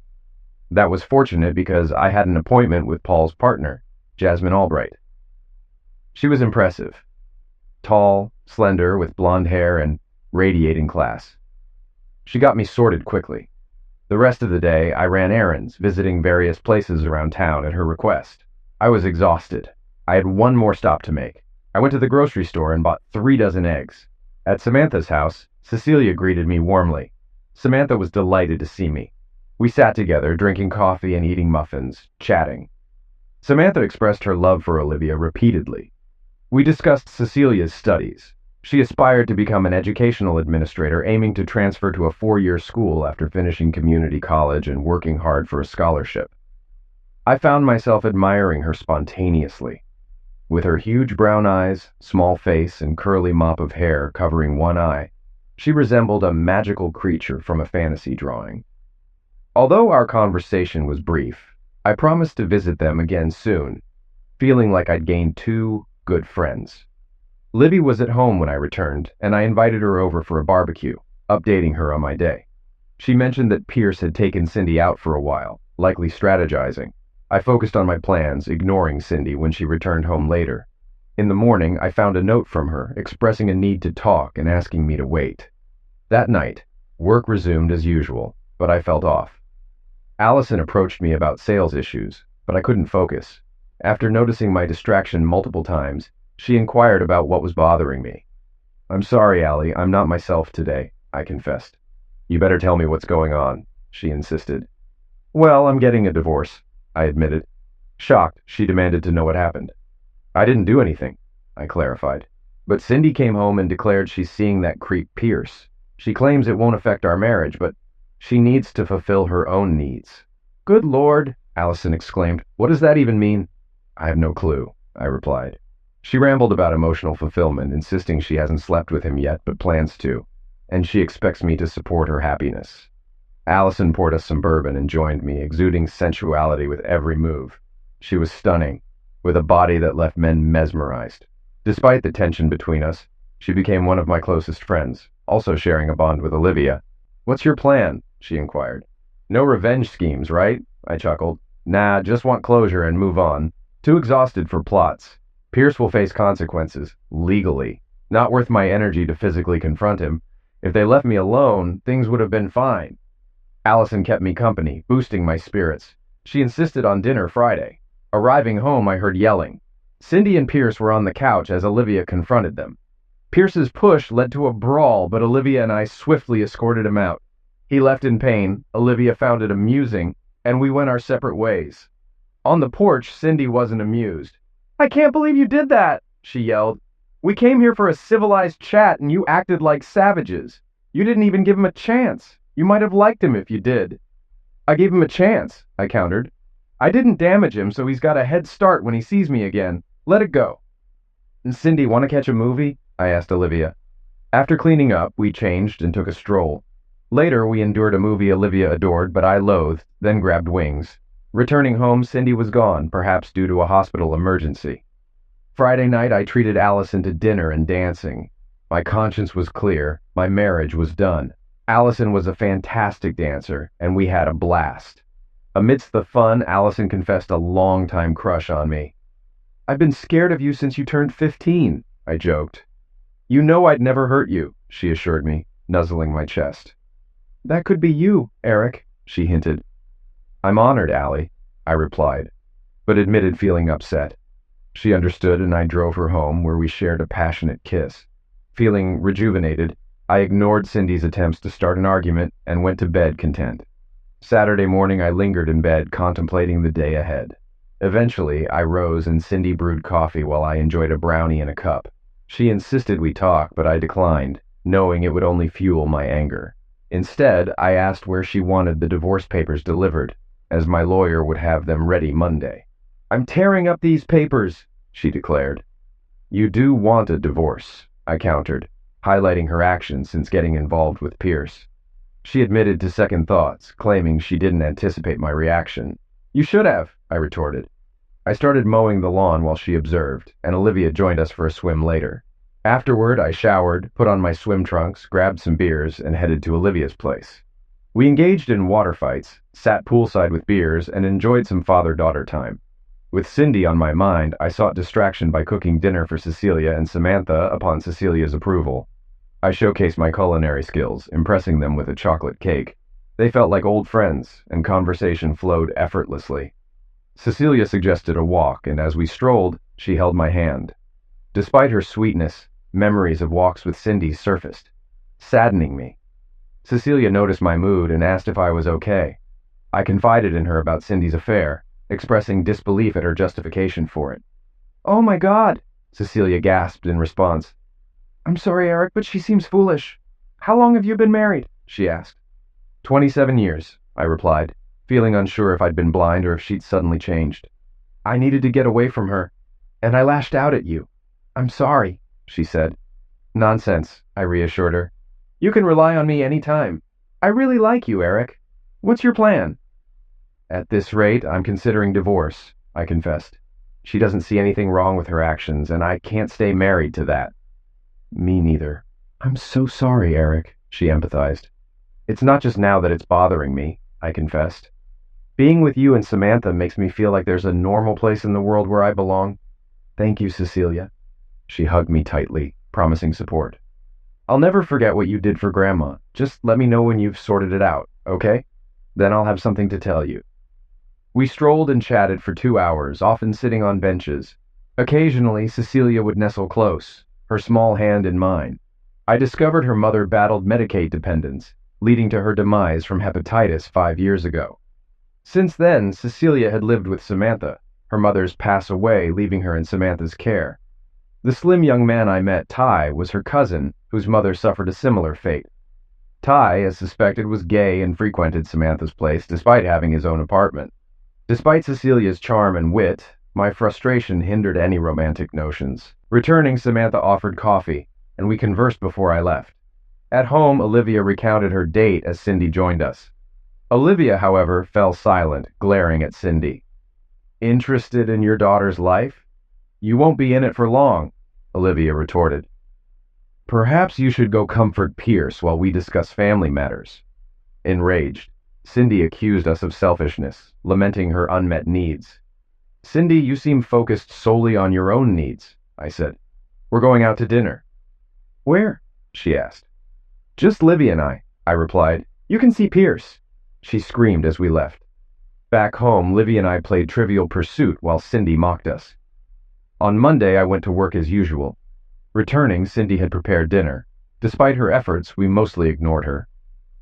That was fortunate because I had an appointment with Paul's partner, Jasmine Albright. She was impressive. Tall, slender, with blonde hair and radiating class. She got me sorted quickly. The rest of the day, I ran errands, visiting various places around town at her request. I was exhausted. I had one more stop to make. I went to the grocery store and bought 3 dozen eggs. At Samantha's house, Cecilia greeted me warmly. Samantha was delighted to see me. We sat together, drinking coffee and eating muffins, chatting. Samantha expressed her love for Olivia repeatedly. We discussed Cecilia's studies. She aspired to become an educational administrator, aiming to transfer to a 4-year school after finishing community college and working hard for a scholarship. I found myself admiring her spontaneously. With her huge brown eyes, small face, and curly mop of hair covering one eye, she resembled a magical creature from a fantasy drawing. Although our conversation was brief, I promised to visit them again soon, feeling like I'd gained 2 good friends. Libby was at home when I returned, and I invited her over for a barbecue, updating her on my day. She mentioned that Pierce had taken Cindy out for a while, likely strategizing. I focused on my plans, ignoring Cindy when she returned home later. In the morning, I found a note from her expressing a need to talk and asking me to wait. That night, work resumed as usual, but I felt off. Allison approached me about sales issues, but I couldn't focus. After noticing my distraction multiple times, she inquired about what was bothering me. "I'm sorry, Allie, I'm not myself today," I confessed. "You better tell me what's going on," she insisted. "Well, I'm getting a divorce," I admitted. Shocked, she demanded to know what happened. "I didn't do anything," I clarified. "But Cindy came home and declared she's seeing that creep Pierce. She claims it won't affect our marriage, but she needs to fulfill her own needs." "Good Lord," Allison exclaimed. "What does that even mean?" "I have no clue," I replied. She rambled about emotional fulfillment, insisting she hasn't slept with him yet but plans to, and she expects me to support her happiness. Allison poured us some bourbon and joined me, exuding sensuality with every move. She was stunning, with a body that left men mesmerized. Despite the tension between us, she became one of my closest friends, also sharing a bond with Olivia. "What's your plan?" she inquired. "No revenge schemes, right?" I chuckled. "Nah, just want closure and move on. Too exhausted for plots. Pierce will face consequences, legally. Not worth my energy to physically confront him. If they left me alone, things would have been fine." Allison kept me company, boosting my spirits. She insisted on dinner Friday. Arriving home, I heard yelling. Cindy and Pierce were on the couch as Olivia confronted them. Pierce's push led to a brawl, but Olivia and I swiftly escorted him out. He left in pain, Olivia found it amusing, and we went our separate ways. On the porch, Cindy wasn't amused. "I can't believe you did that," she yelled. "We came here for a civilized chat and you acted like savages. You didn't even give him a chance. You might have liked him if you did." "I gave him a chance," I countered. "I didn't damage him, so he's got a head start when he sees me again. Let it go." "Cindy, want to catch a movie?" I asked Olivia. After cleaning up, we changed and took a stroll. Later, we endured a movie Olivia adored, but I loathed, then grabbed wings. Returning home, Cindy was gone, perhaps due to a hospital emergency. Friday night, I treated Allison to dinner and dancing. My conscience was clear. My marriage was done. Allison was a fantastic dancer, and we had a blast. Amidst the fun, Allison confessed a long-time crush on me. "I've been scared of you since you turned 15, I joked. "You know I'd never hurt you," she assured me, nuzzling my chest. "That could be you, Eric," she hinted. "I'm honored, Allie," I replied, but admitted feeling upset. She understood, and I drove her home, where we shared a passionate kiss. Feeling rejuvenated, I ignored Cindy's attempts to start an argument and went to bed content. Saturday morning, I lingered in bed, contemplating the day ahead. Eventually, I rose and Cindy brewed coffee while I enjoyed a brownie in a cup. She insisted we talk, but I declined, knowing it would only fuel my anger. Instead, I asked where she wanted the divorce papers delivered, as my lawyer would have them ready Monday. "I'm tearing up these papers," she declared. "You do want a divorce," I countered, highlighting her actions since getting involved with Pierce. She admitted to second thoughts, claiming she didn't anticipate my reaction. "You should have," I retorted. I started mowing the lawn while she observed, and Olivia joined us for a swim later. Afterward, I showered, put on my swim trunks, grabbed some beers, and headed to Olivia's place. We engaged in water fights, sat poolside with beers, and enjoyed some father-daughter time. With Cindy on my mind, I sought distraction by cooking dinner for Cecilia and Samantha upon Cecilia's approval. I showcased my culinary skills, impressing them with a chocolate cake. They felt like old friends, and conversation flowed effortlessly. Cecilia suggested a walk, and as we strolled, she held my hand. Despite her sweetness, memories of walks with Cindy surfaced, saddening me. Cecilia noticed my mood and asked if I was okay. I confided in her about Cindy's affair, expressing disbelief at her justification for it. "Oh my God," Cecilia gasped in response. "I'm sorry, Eric, but she seems foolish. How long have you been married?" she asked. 27 years, I replied, feeling unsure if I'd been blind or if she'd suddenly changed. "I needed to get away from her, and I lashed out at you. I'm sorry," she said. "Nonsense," I reassured her. "You can rely on me any time. I really like you, Eric. What's your plan?" "At this rate, I'm considering divorce," I confessed. "She doesn't see anything wrong with her actions, and I can't stay married to that." "Me neither." "I'm so sorry, Eric," she empathized. "It's not just now that it's bothering me," I confessed. "Being with you and Samantha makes me feel like there's a normal place in the world where I belong." "Thank you, Cecilia." She hugged me tightly, promising support. "I'll never forget what you did for Grandma. Just let me know when you've sorted it out, okay? Then I'll have something to tell you." We strolled and chatted for 2 hours, often sitting on benches. Occasionally, Cecilia would nestle close, her small hand in mine. I discovered her mother battled Medicaid dependence, leading to her demise from hepatitis 5 years ago. Since then, Cecilia had lived with Samantha, her mother's pass away, leaving her in Samantha's care. The slim young man I met, Ty, was her cousin, whose mother suffered a similar fate. Ty, as suspected, was gay and frequented Samantha's place despite having his own apartment. Despite Cecilia's charm and wit, my frustration hindered any romantic notions. Returning, Samantha offered coffee, and we conversed before I left. At home, Olivia recounted her date as Cindy joined us. Olivia, however, fell silent, glaring at Cindy. "Interested in your daughter's life? You won't be in it for long," Olivia retorted. "Perhaps you should go comfort Pierce while we discuss family matters." Enraged, Cindy accused us of selfishness, lamenting her unmet needs. "Cindy, you seem focused solely on your own needs," I said. "We're going out to dinner." "Where?" she asked. "Just Livy and I replied. "You can see Pierce." She screamed as we left. Back home, Livy and I played Trivial Pursuit while Cindy mocked us. On Monday, I went to work as usual. Returning, Cindy had prepared dinner. Despite her efforts, we mostly ignored her.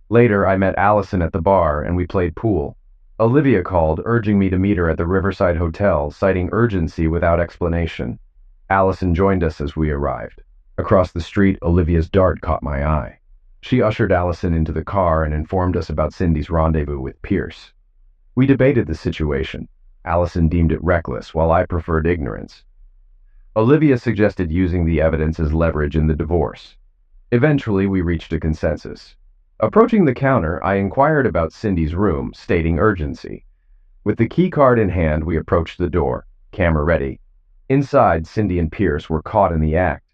Later, I met Allison at the bar, and we played pool. Olivia called, urging me to meet her at the Riverside Hotel, citing urgency without explanation. Allison joined us as we arrived. Across the street, Olivia's dart caught my eye. She ushered Allison into the car and informed us about Cindy's rendezvous with Pierce. We debated the situation. Allison deemed it reckless, while I preferred ignorance. Olivia suggested using the evidence as leverage in the divorce. Eventually, we reached a consensus. Approaching the counter, I inquired about Cindy's room, stating urgency. With the key card in hand, we approached the door, camera ready. Inside, Cindy and Pierce were caught in the act.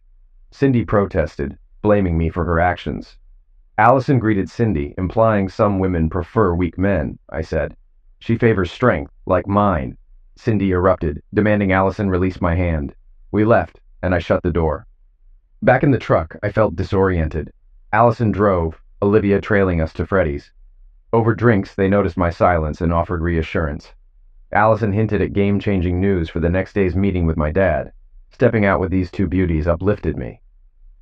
Cindy protested, blaming me for her actions. Allison greeted Cindy, implying some women prefer weak men, I said. "She favors strength, like mine." Cindy erupted, demanding Allison release my hand. We left, and I shut the door. Back in the truck, I felt disoriented. Allison drove, Olivia trailing us to Freddy's. Over drinks, they noticed my silence and offered reassurance. Allison hinted at game-changing news for the next day's meeting with my dad. Stepping out with these two beauties uplifted me.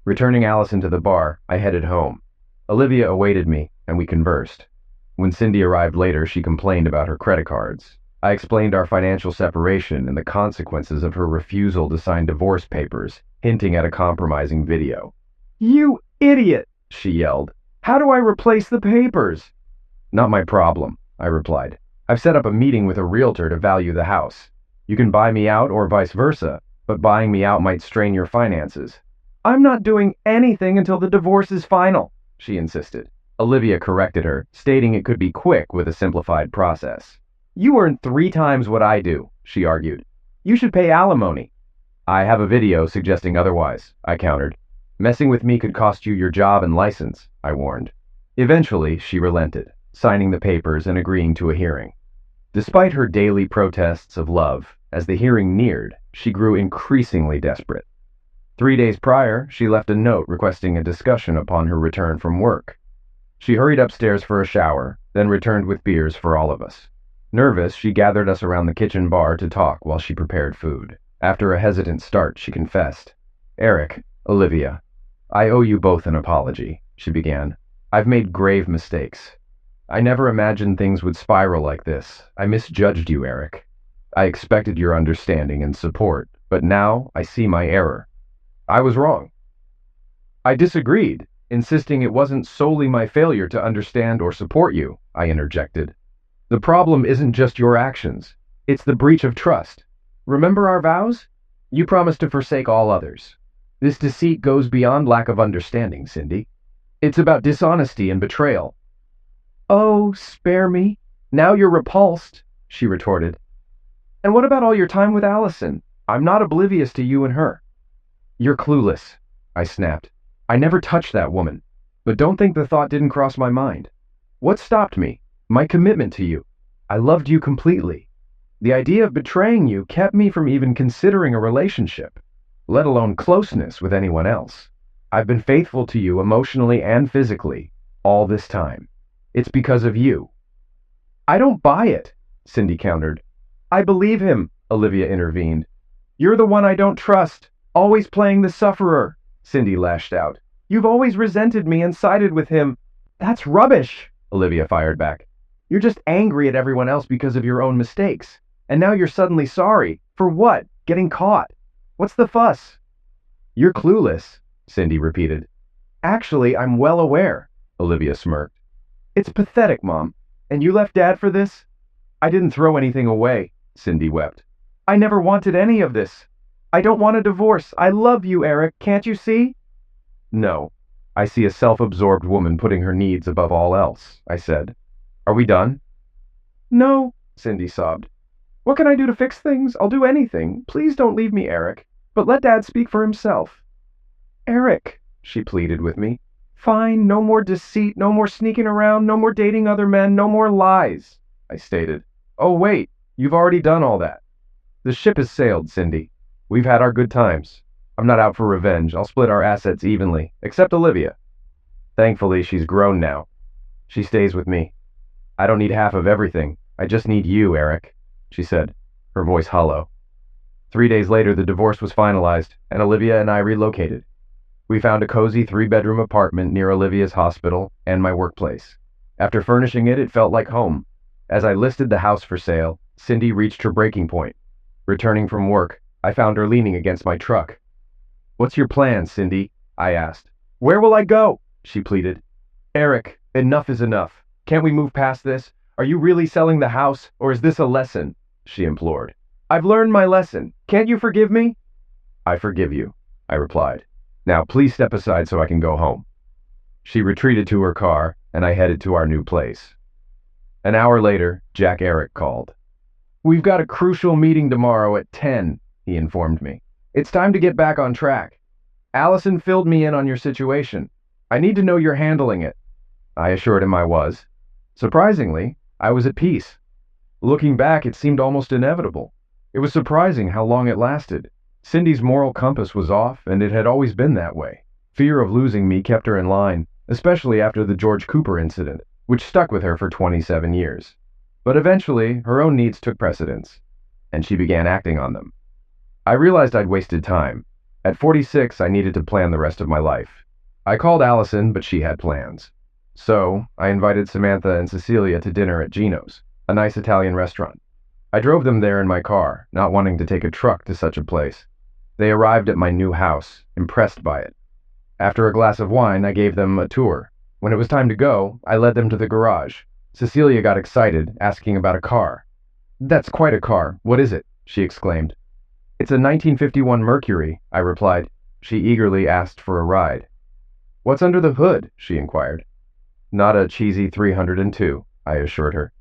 Returning Allison to the bar, I headed home. Olivia awaited me, and we conversed. When Cindy arrived later, she complained about her credit cards. I explained our financial separation and the consequences of her refusal to sign divorce papers, hinting at a compromising video. "You idiot!" she yelled. "How do I replace the papers?" "Not my problem," I replied. "I've set up a meeting with a realtor to value the house. You can buy me out or vice versa, but buying me out might strain your finances." I'm not doing anything until the divorce is final, she insisted. Olivia corrected her, stating it could be quick with a simplified process. You earn 3 times what I do, she argued. You should pay alimony. I have a video suggesting otherwise, I countered. Messing with me could cost you your job and license, I warned. Eventually, she relented, signing the papers and agreeing to a hearing. Despite her daily protests of love, as the hearing neared, she grew increasingly desperate. 3 days prior, she left a note requesting a discussion upon her return from work. She hurried upstairs for a shower, then returned with beers for all of us. Nervous, she gathered us around the kitchen bar to talk while she prepared food. After a hesitant start, she confessed. Eric, Olivia, I owe you both an apology, she began. I've made grave mistakes. I never imagined things would spiral like this. I misjudged you, Eric. I expected your understanding and support, but now I see my error. I was wrong. I disagreed, insisting it wasn't solely my failure to understand or support you, I interjected. The problem isn't just your actions. It's the breach of trust. Remember our vows? You promised to forsake all others. This deceit goes beyond lack of understanding, Cindy. It's about dishonesty and betrayal. Oh, spare me. Now you're repulsed, she retorted. And what about all your time with Allison? I'm not oblivious to you and her. You're clueless, I snapped. I never touched that woman. But don't think the thought didn't cross my mind. What stopped me? My commitment to you. I loved you completely. The idea of betraying you kept me from even considering a relationship, let alone closeness with anyone else. I've been faithful to you emotionally and physically all this time. It's because of you. I don't buy it, Cindy countered. I believe him, Olivia intervened. You're the one I don't trust, always playing the sufferer, Cindy lashed out. You've always resented me and sided with him. That's rubbish, Olivia fired back. You're just angry at everyone else because of your own mistakes. And now you're suddenly sorry. For what? Getting caught. What's the fuss? You're clueless, Cindy repeated. Actually, I'm well aware, Olivia smirked. It's pathetic, Mom. And you left Dad for this? I didn't throw anything away, Cindy wept. I never wanted any of this. I don't want a divorce. I love you, Eric. Can't you see? No. I see a self-absorbed woman putting her needs above all else, I said. Are we done? No, Cindy sobbed. What can I do to fix things? I'll do anything. Please don't leave me, Eric. But let Dad speak for himself. Eric, she pleaded with me. Fine, no more deceit, no more sneaking around, no more dating other men, no more lies, I stated. Oh, wait, you've already done all that. The ship has sailed, Cindy. We've had our good times. I'm not out for revenge. I'll split our assets evenly, except Olivia. Thankfully, she's grown now. She stays with me. I don't need half of everything. I just need you, Eric, she said, her voice hollow. 3 days later, the divorce was finalized, and Olivia and I relocated. We found a cozy 3-bedroom apartment near Olivia's hospital and my workplace. After furnishing it, it felt like home. As I listed the house for sale, Cindy reached her breaking point. Returning from work, I found her leaning against my truck. What's your plan, Cindy? I asked. Where will I go? She pleaded. Eric, enough is enough. Can't we move past this? Are you really selling the house, or is this a lesson? She implored. I've learned my lesson. Can't you forgive me? I forgive you, I replied. Now please step aside so I can go home. She retreated to her car, and I headed to our new place. An hour later, Jack Eric called. We've got a crucial meeting tomorrow at 10, he informed me. It's time to get back on track. Allison filled me in on your situation. I need to know you're handling it. I assured him I was. Surprisingly, I was at peace. Looking back, it seemed almost inevitable. It was surprising how long it lasted. Cindy's moral compass was off, and it had always been that way. Fear of losing me kept her in line, especially after the George Cooper incident, which stuck with her for 27 years. But eventually, her own needs took precedence, and she began acting on them. I realized I'd wasted time. At 46, I needed to plan the rest of my life. I called Allison, but she had plans. So, I invited Samantha and Cecilia to dinner at Gino's, a nice Italian restaurant. I drove them there in my car, not wanting to take a truck to such a place. They arrived at my new house, impressed by it. After a glass of wine, I gave them a tour. When it was time to go, I led them to the garage. Cecilia got excited, asking about a car. That's quite a car. What is it? She exclaimed. It's a 1951 Mercury, I replied. She eagerly asked for a ride. "What's under the hood?" she inquired. "Not a cheesy 302, I assured her.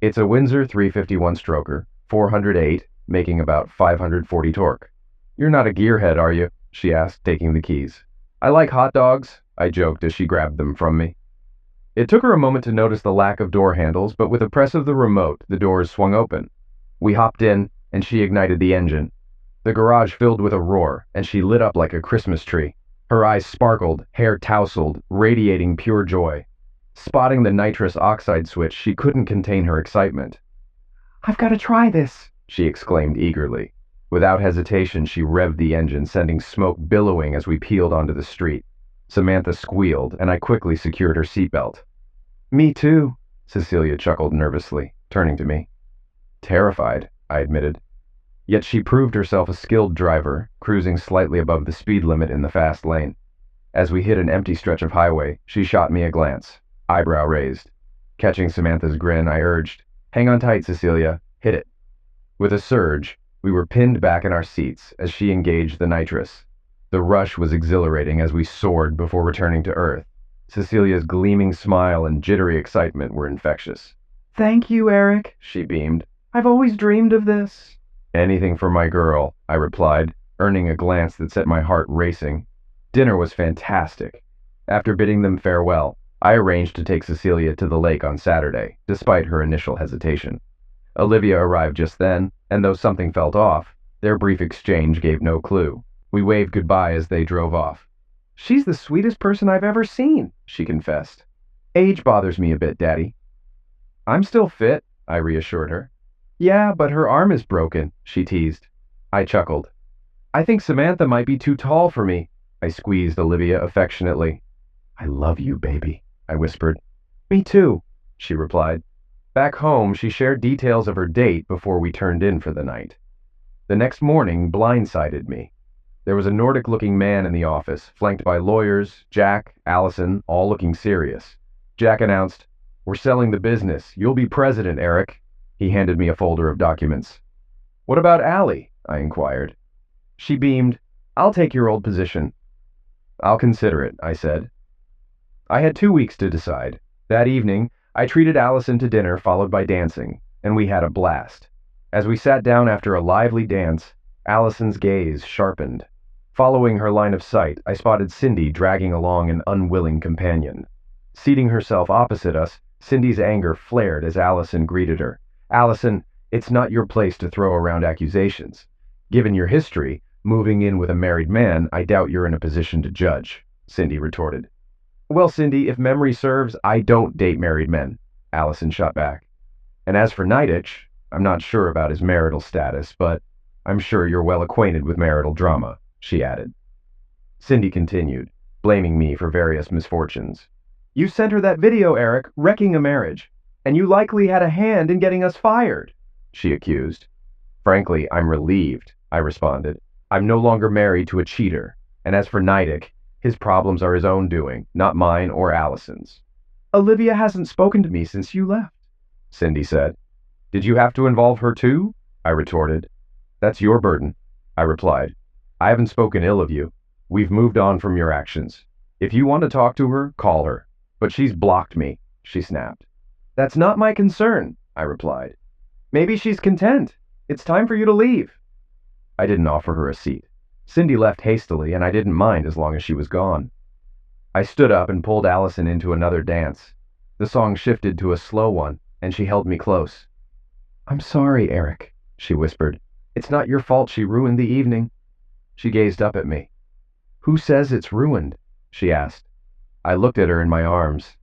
"It's a Windsor 351 stroker, 408, making about 540 torque. "You're not a gearhead, are you?" she asked, taking the keys. "I like hot dogs," I joked as she grabbed them from me. It took her a moment to notice the lack of door handles, but with a press of the remote, the doors swung open. We hopped in, and she ignited the engine. The garage filled with a roar, and she lit up like a Christmas tree. Her eyes sparkled, hair tousled, radiating pure joy. Spotting the nitrous oxide switch, she couldn't contain her excitement. "I've got to try this," she exclaimed eagerly. Without hesitation, she revved the engine, sending smoke billowing as we peeled onto the street. Samantha squealed, and I quickly secured her seatbelt. "Me too," Cecilia chuckled nervously, turning to me. "Terrified," I admitted. Yet she proved herself a skilled driver, cruising slightly above the speed limit in the fast lane. As we hit an empty stretch of highway, she shot me a glance, eyebrow raised. Catching Samantha's grin, I urged, "Hang on tight, Cecilia. Hit it." With a surge, we were pinned back in our seats as she engaged the nitrous. The rush was exhilarating as we soared before returning to Earth. Cecilia's gleaming smile and jittery excitement were infectious. "Thank you, Eric," she beamed. "I've always dreamed of this." "Anything for my girl," I replied, earning a glance that set my heart racing. Dinner was fantastic. After bidding them farewell, I arranged to take Cecilia to the lake on Saturday, despite her initial hesitation. Olivia arrived just then, and though something felt off, their brief exchange gave no clue. We waved goodbye as they drove off. "She's the sweetest person I've ever seen," she confessed. "Age bothers me a bit, Daddy." "I'm still fit," I reassured her. "Yeah, but her arm is broken," she teased. I chuckled. "I think Samantha might be too tall for me." I squeezed Olivia affectionately. "I love you, baby," I whispered. "Me too," she replied. Back home, she shared details of her date before we turned in for the night. The next morning blindsided me. There was a Nordic-looking man in the office, flanked by lawyers, Jack, Allison, all looking serious. Jack announced, "We're selling the business. You'll be president, Eric." He handed me a folder of documents. "What about Allie?" I inquired. She beamed. "I'll take your old position." "I'll consider it," I said. I had 2 weeks to decide. That evening, I treated Allison to dinner followed by dancing, and we had a blast. As we sat down after a lively dance, Allison's gaze sharpened. Following her line of sight, I spotted Cindy dragging along an unwilling companion. Seating herself opposite us, Cindy's anger flared as Allison greeted her. "Allison, it's not your place to throw around accusations. Given your history, moving in with a married man, I doubt you're in a position to judge," Cindy retorted. "Well, Cindy, if memory serves, I don't date married men," Allison shot back. "And as for Niditch, I'm not sure about his marital status, but I'm sure you're well acquainted with marital drama," she added. Cindy continued, blaming me for various misfortunes. "You sent her that video, Eric, wrecking a marriage, and you likely had a hand in getting us fired," she accused. "Frankly, I'm relieved," I responded. "I'm no longer married to a cheater, and as for Niditch, his problems are his own doing, not mine or Allison's." "Olivia hasn't spoken to me since you left," Cindy said. "Did you have to involve her too?" I retorted. "That's your burden," I replied. "I haven't spoken ill of you. We've moved on from your actions. If you want to talk to her, call her. But she's blocked me," she snapped. "That's not my concern," I replied. "Maybe she's content. It's time for you to leave." I didn't offer her a seat. Cindy left hastily, and I didn't mind as long as she was gone. I stood up and pulled Allison into another dance. The song shifted to a slow one, and she held me close. "I'm sorry, Eric," she whispered. "It's not your fault she ruined the evening." She gazed up at me. "Who says it's ruined?" she asked. I looked at her in my arms.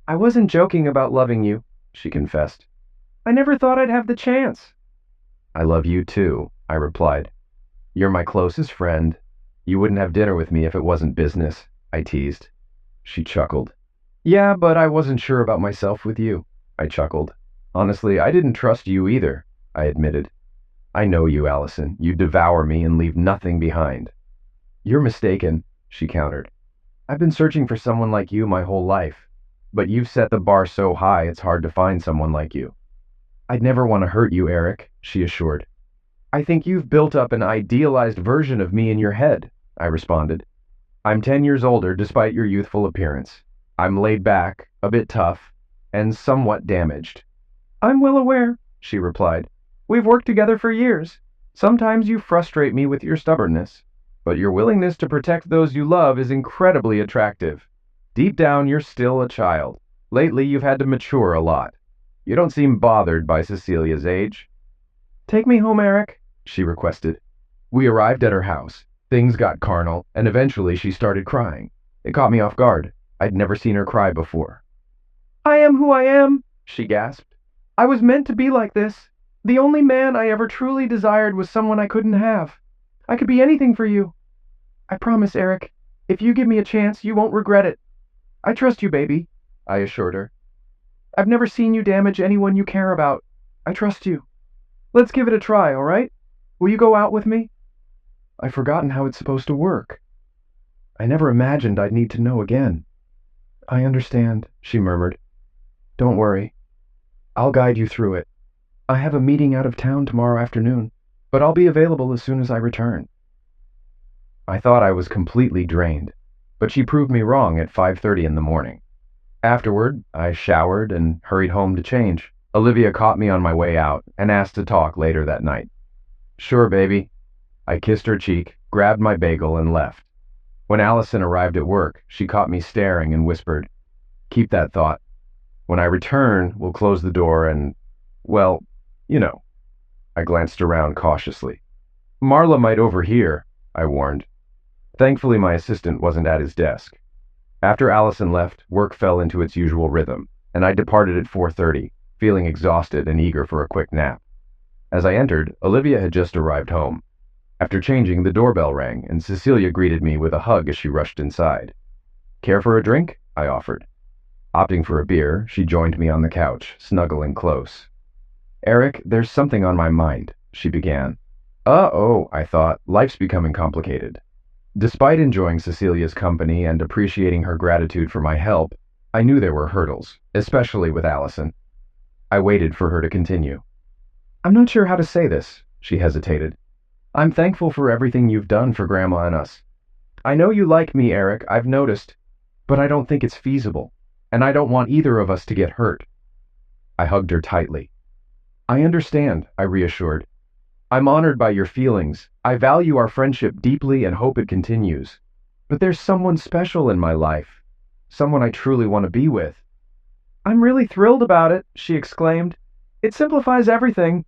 "I wasn't joking about loving you," she confessed. "I never thought I'd have the chance." "I love you too," I replied. "You're my closest friend. You wouldn't have dinner with me if it wasn't business," I teased. She chuckled. "Yeah, but I wasn't sure about myself with you," I chuckled. "Honestly, I didn't trust you either," I admitted. "I know you, Allison. You devour me and leave nothing behind." "You're mistaken," she countered. "I've been searching for someone like you my whole life, but you've set the bar so high it's hard to find someone like you." "I'd never want to hurt you, Eric," she assured. "I think you've built up an idealized version of me in your head," I responded. I'm 10 years older despite your youthful appearance. I'm laid back, a bit tough, and somewhat damaged. I'm well aware, she replied. We've worked together for years. Sometimes you frustrate me with your stubbornness, but your willingness to protect those you love is incredibly attractive. Deep down, you're still a child. Lately, you've had to mature a lot. You don't seem bothered by Cecilia's age. Take me home, Eric, she requested. We arrived at her house. Things got carnal, and eventually she started crying. It caught me off guard. I'd never seen her cry before. I am who I am, she gasped. I was meant to be like this. The only man I ever truly desired was someone I couldn't have. I could be anything for you. I promise, Eric, if you give me a chance, you won't regret it. I trust you, baby, I assured her. I've never seen you damage anyone you care about. I trust you. Let's give it a try, all right? Will you go out with me? I've forgotten how it's supposed to work. I never imagined I'd need to know again. I understand, she murmured. Don't worry. I'll guide you through it. I have a meeting out of town tomorrow afternoon, but I'll be available as soon as I return. I thought I was completely drained, but she proved me wrong at 5:30 in the morning. Afterward, I showered and hurried home to change. Olivia caught me on my way out and asked to talk later that night. Sure, baby. I kissed her cheek, grabbed my bagel, and left. When Allison arrived at work, she caught me staring and whispered, Keep that thought. When I return, we'll close the door and, well, you know. I glanced around cautiously. Marla might overhear, I warned. Thankfully, my assistant wasn't at his desk. After Allison left, work fell into its usual rhythm, and I departed at 4:30, feeling exhausted and eager for a quick nap. As I entered, Olivia had just arrived home. After changing, the doorbell rang, and Cecilia greeted me with a hug as she rushed inside. Care for a drink? I offered. Opting for a beer, she joined me on the couch, snuggling close. Eric, there's something on my mind, she began. Uh-oh, I thought, life's becoming complicated. Despite enjoying Cecilia's company and appreciating her gratitude for my help, I knew there were hurdles, especially with Allison. I waited for her to continue. I'm not sure how to say this, she hesitated. I'm thankful for everything you've done for Grandma and us. I know you like me, Eric, I've noticed, but I don't think it's feasible, and I don't want either of us to get hurt. I hugged her tightly. I understand, I reassured. I'm honored by your feelings. I value our friendship deeply and hope it continues. But there's someone special in my life, someone I truly want to be with. I'm really thrilled about it, she exclaimed. It simplifies everything.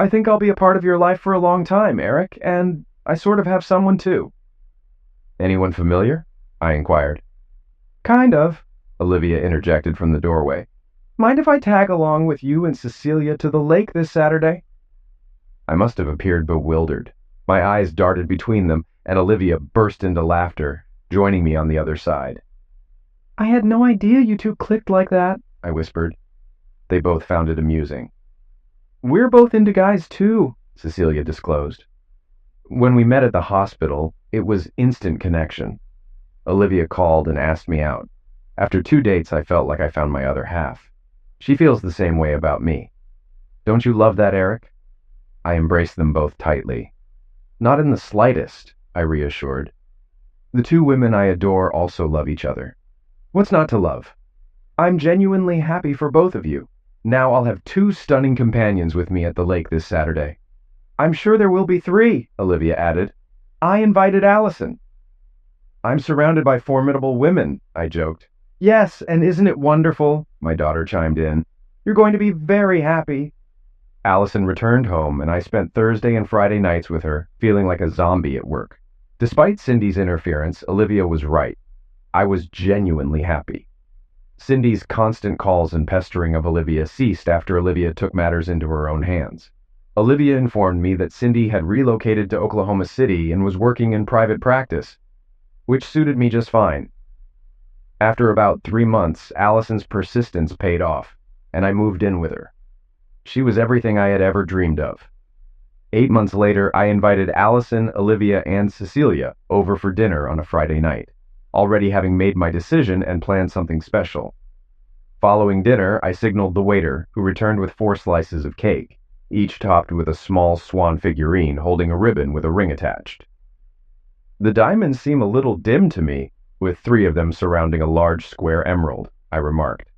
I think I'll be a part of your life for a long time, Eric, and I sort of have someone too. Anyone familiar? I inquired. Kind of, Olivia interjected from the doorway. Mind if I tag along with you and Cecilia to the lake this Saturday? I must have appeared bewildered. My eyes darted between them, and Olivia burst into laughter, joining me on the other side. I had no idea you two clicked like that, I whispered. They both found it amusing. We're both into guys too, Cecilia disclosed. When we met at the hospital, it was instant connection. Olivia called and asked me out. After 2 dates, I felt like I found my other half. She feels the same way about me. Don't you love that, Eric? I embraced them both tightly. Not in the slightest, I reassured. The two women I adore also love each other. What's not to love? I'm genuinely happy for both of you. Now I'll have 2 stunning companions with me at the lake this Saturday. I'm sure there will be 3, Olivia added. I invited Allison. I'm surrounded by formidable women, I joked. Yes, and isn't it wonderful? My daughter chimed in. You're going to be very happy. Allison returned home, and I spent Thursday and Friday nights with her, feeling like a zombie at work. Despite Cindy's interference, Olivia was right. I was genuinely happy. Cindy's constant calls and pestering of Olivia ceased after Olivia took matters into her own hands. Olivia informed me that Cindy had relocated to Oklahoma City and was working in private practice, which suited me just fine. After about 3 months, Allison's persistence paid off, and I moved in with her. She was everything I had ever dreamed of. 8 months later, I invited Allison, Olivia, and Cecilia over for dinner on a Friday night, already having made my decision and planned something special. Following dinner, I signaled the waiter, who returned with 4 slices of cake, each topped with a small swan figurine holding a ribbon with a ring attached. The diamonds seem a little dim to me, with three of them surrounding a large square emerald, I remarked.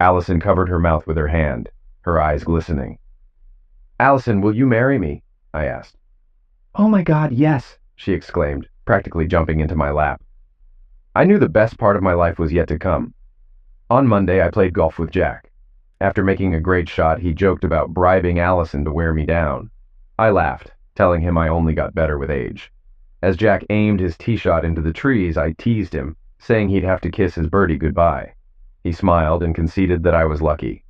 Allison covered her mouth with her hand, her eyes glistening. Allison, will you marry me? I asked. Oh my God, yes, she exclaimed, practically jumping into my lap. I knew the best part of my life was yet to come. On Monday, I played golf with Jack. After making a great shot, he joked about bribing Allison to wear me down. I laughed, telling him I only got better with age. As Jack aimed his tee shot into the trees, I teased him, saying he'd have to kiss his birdie goodbye. He smiled and conceded that I was lucky.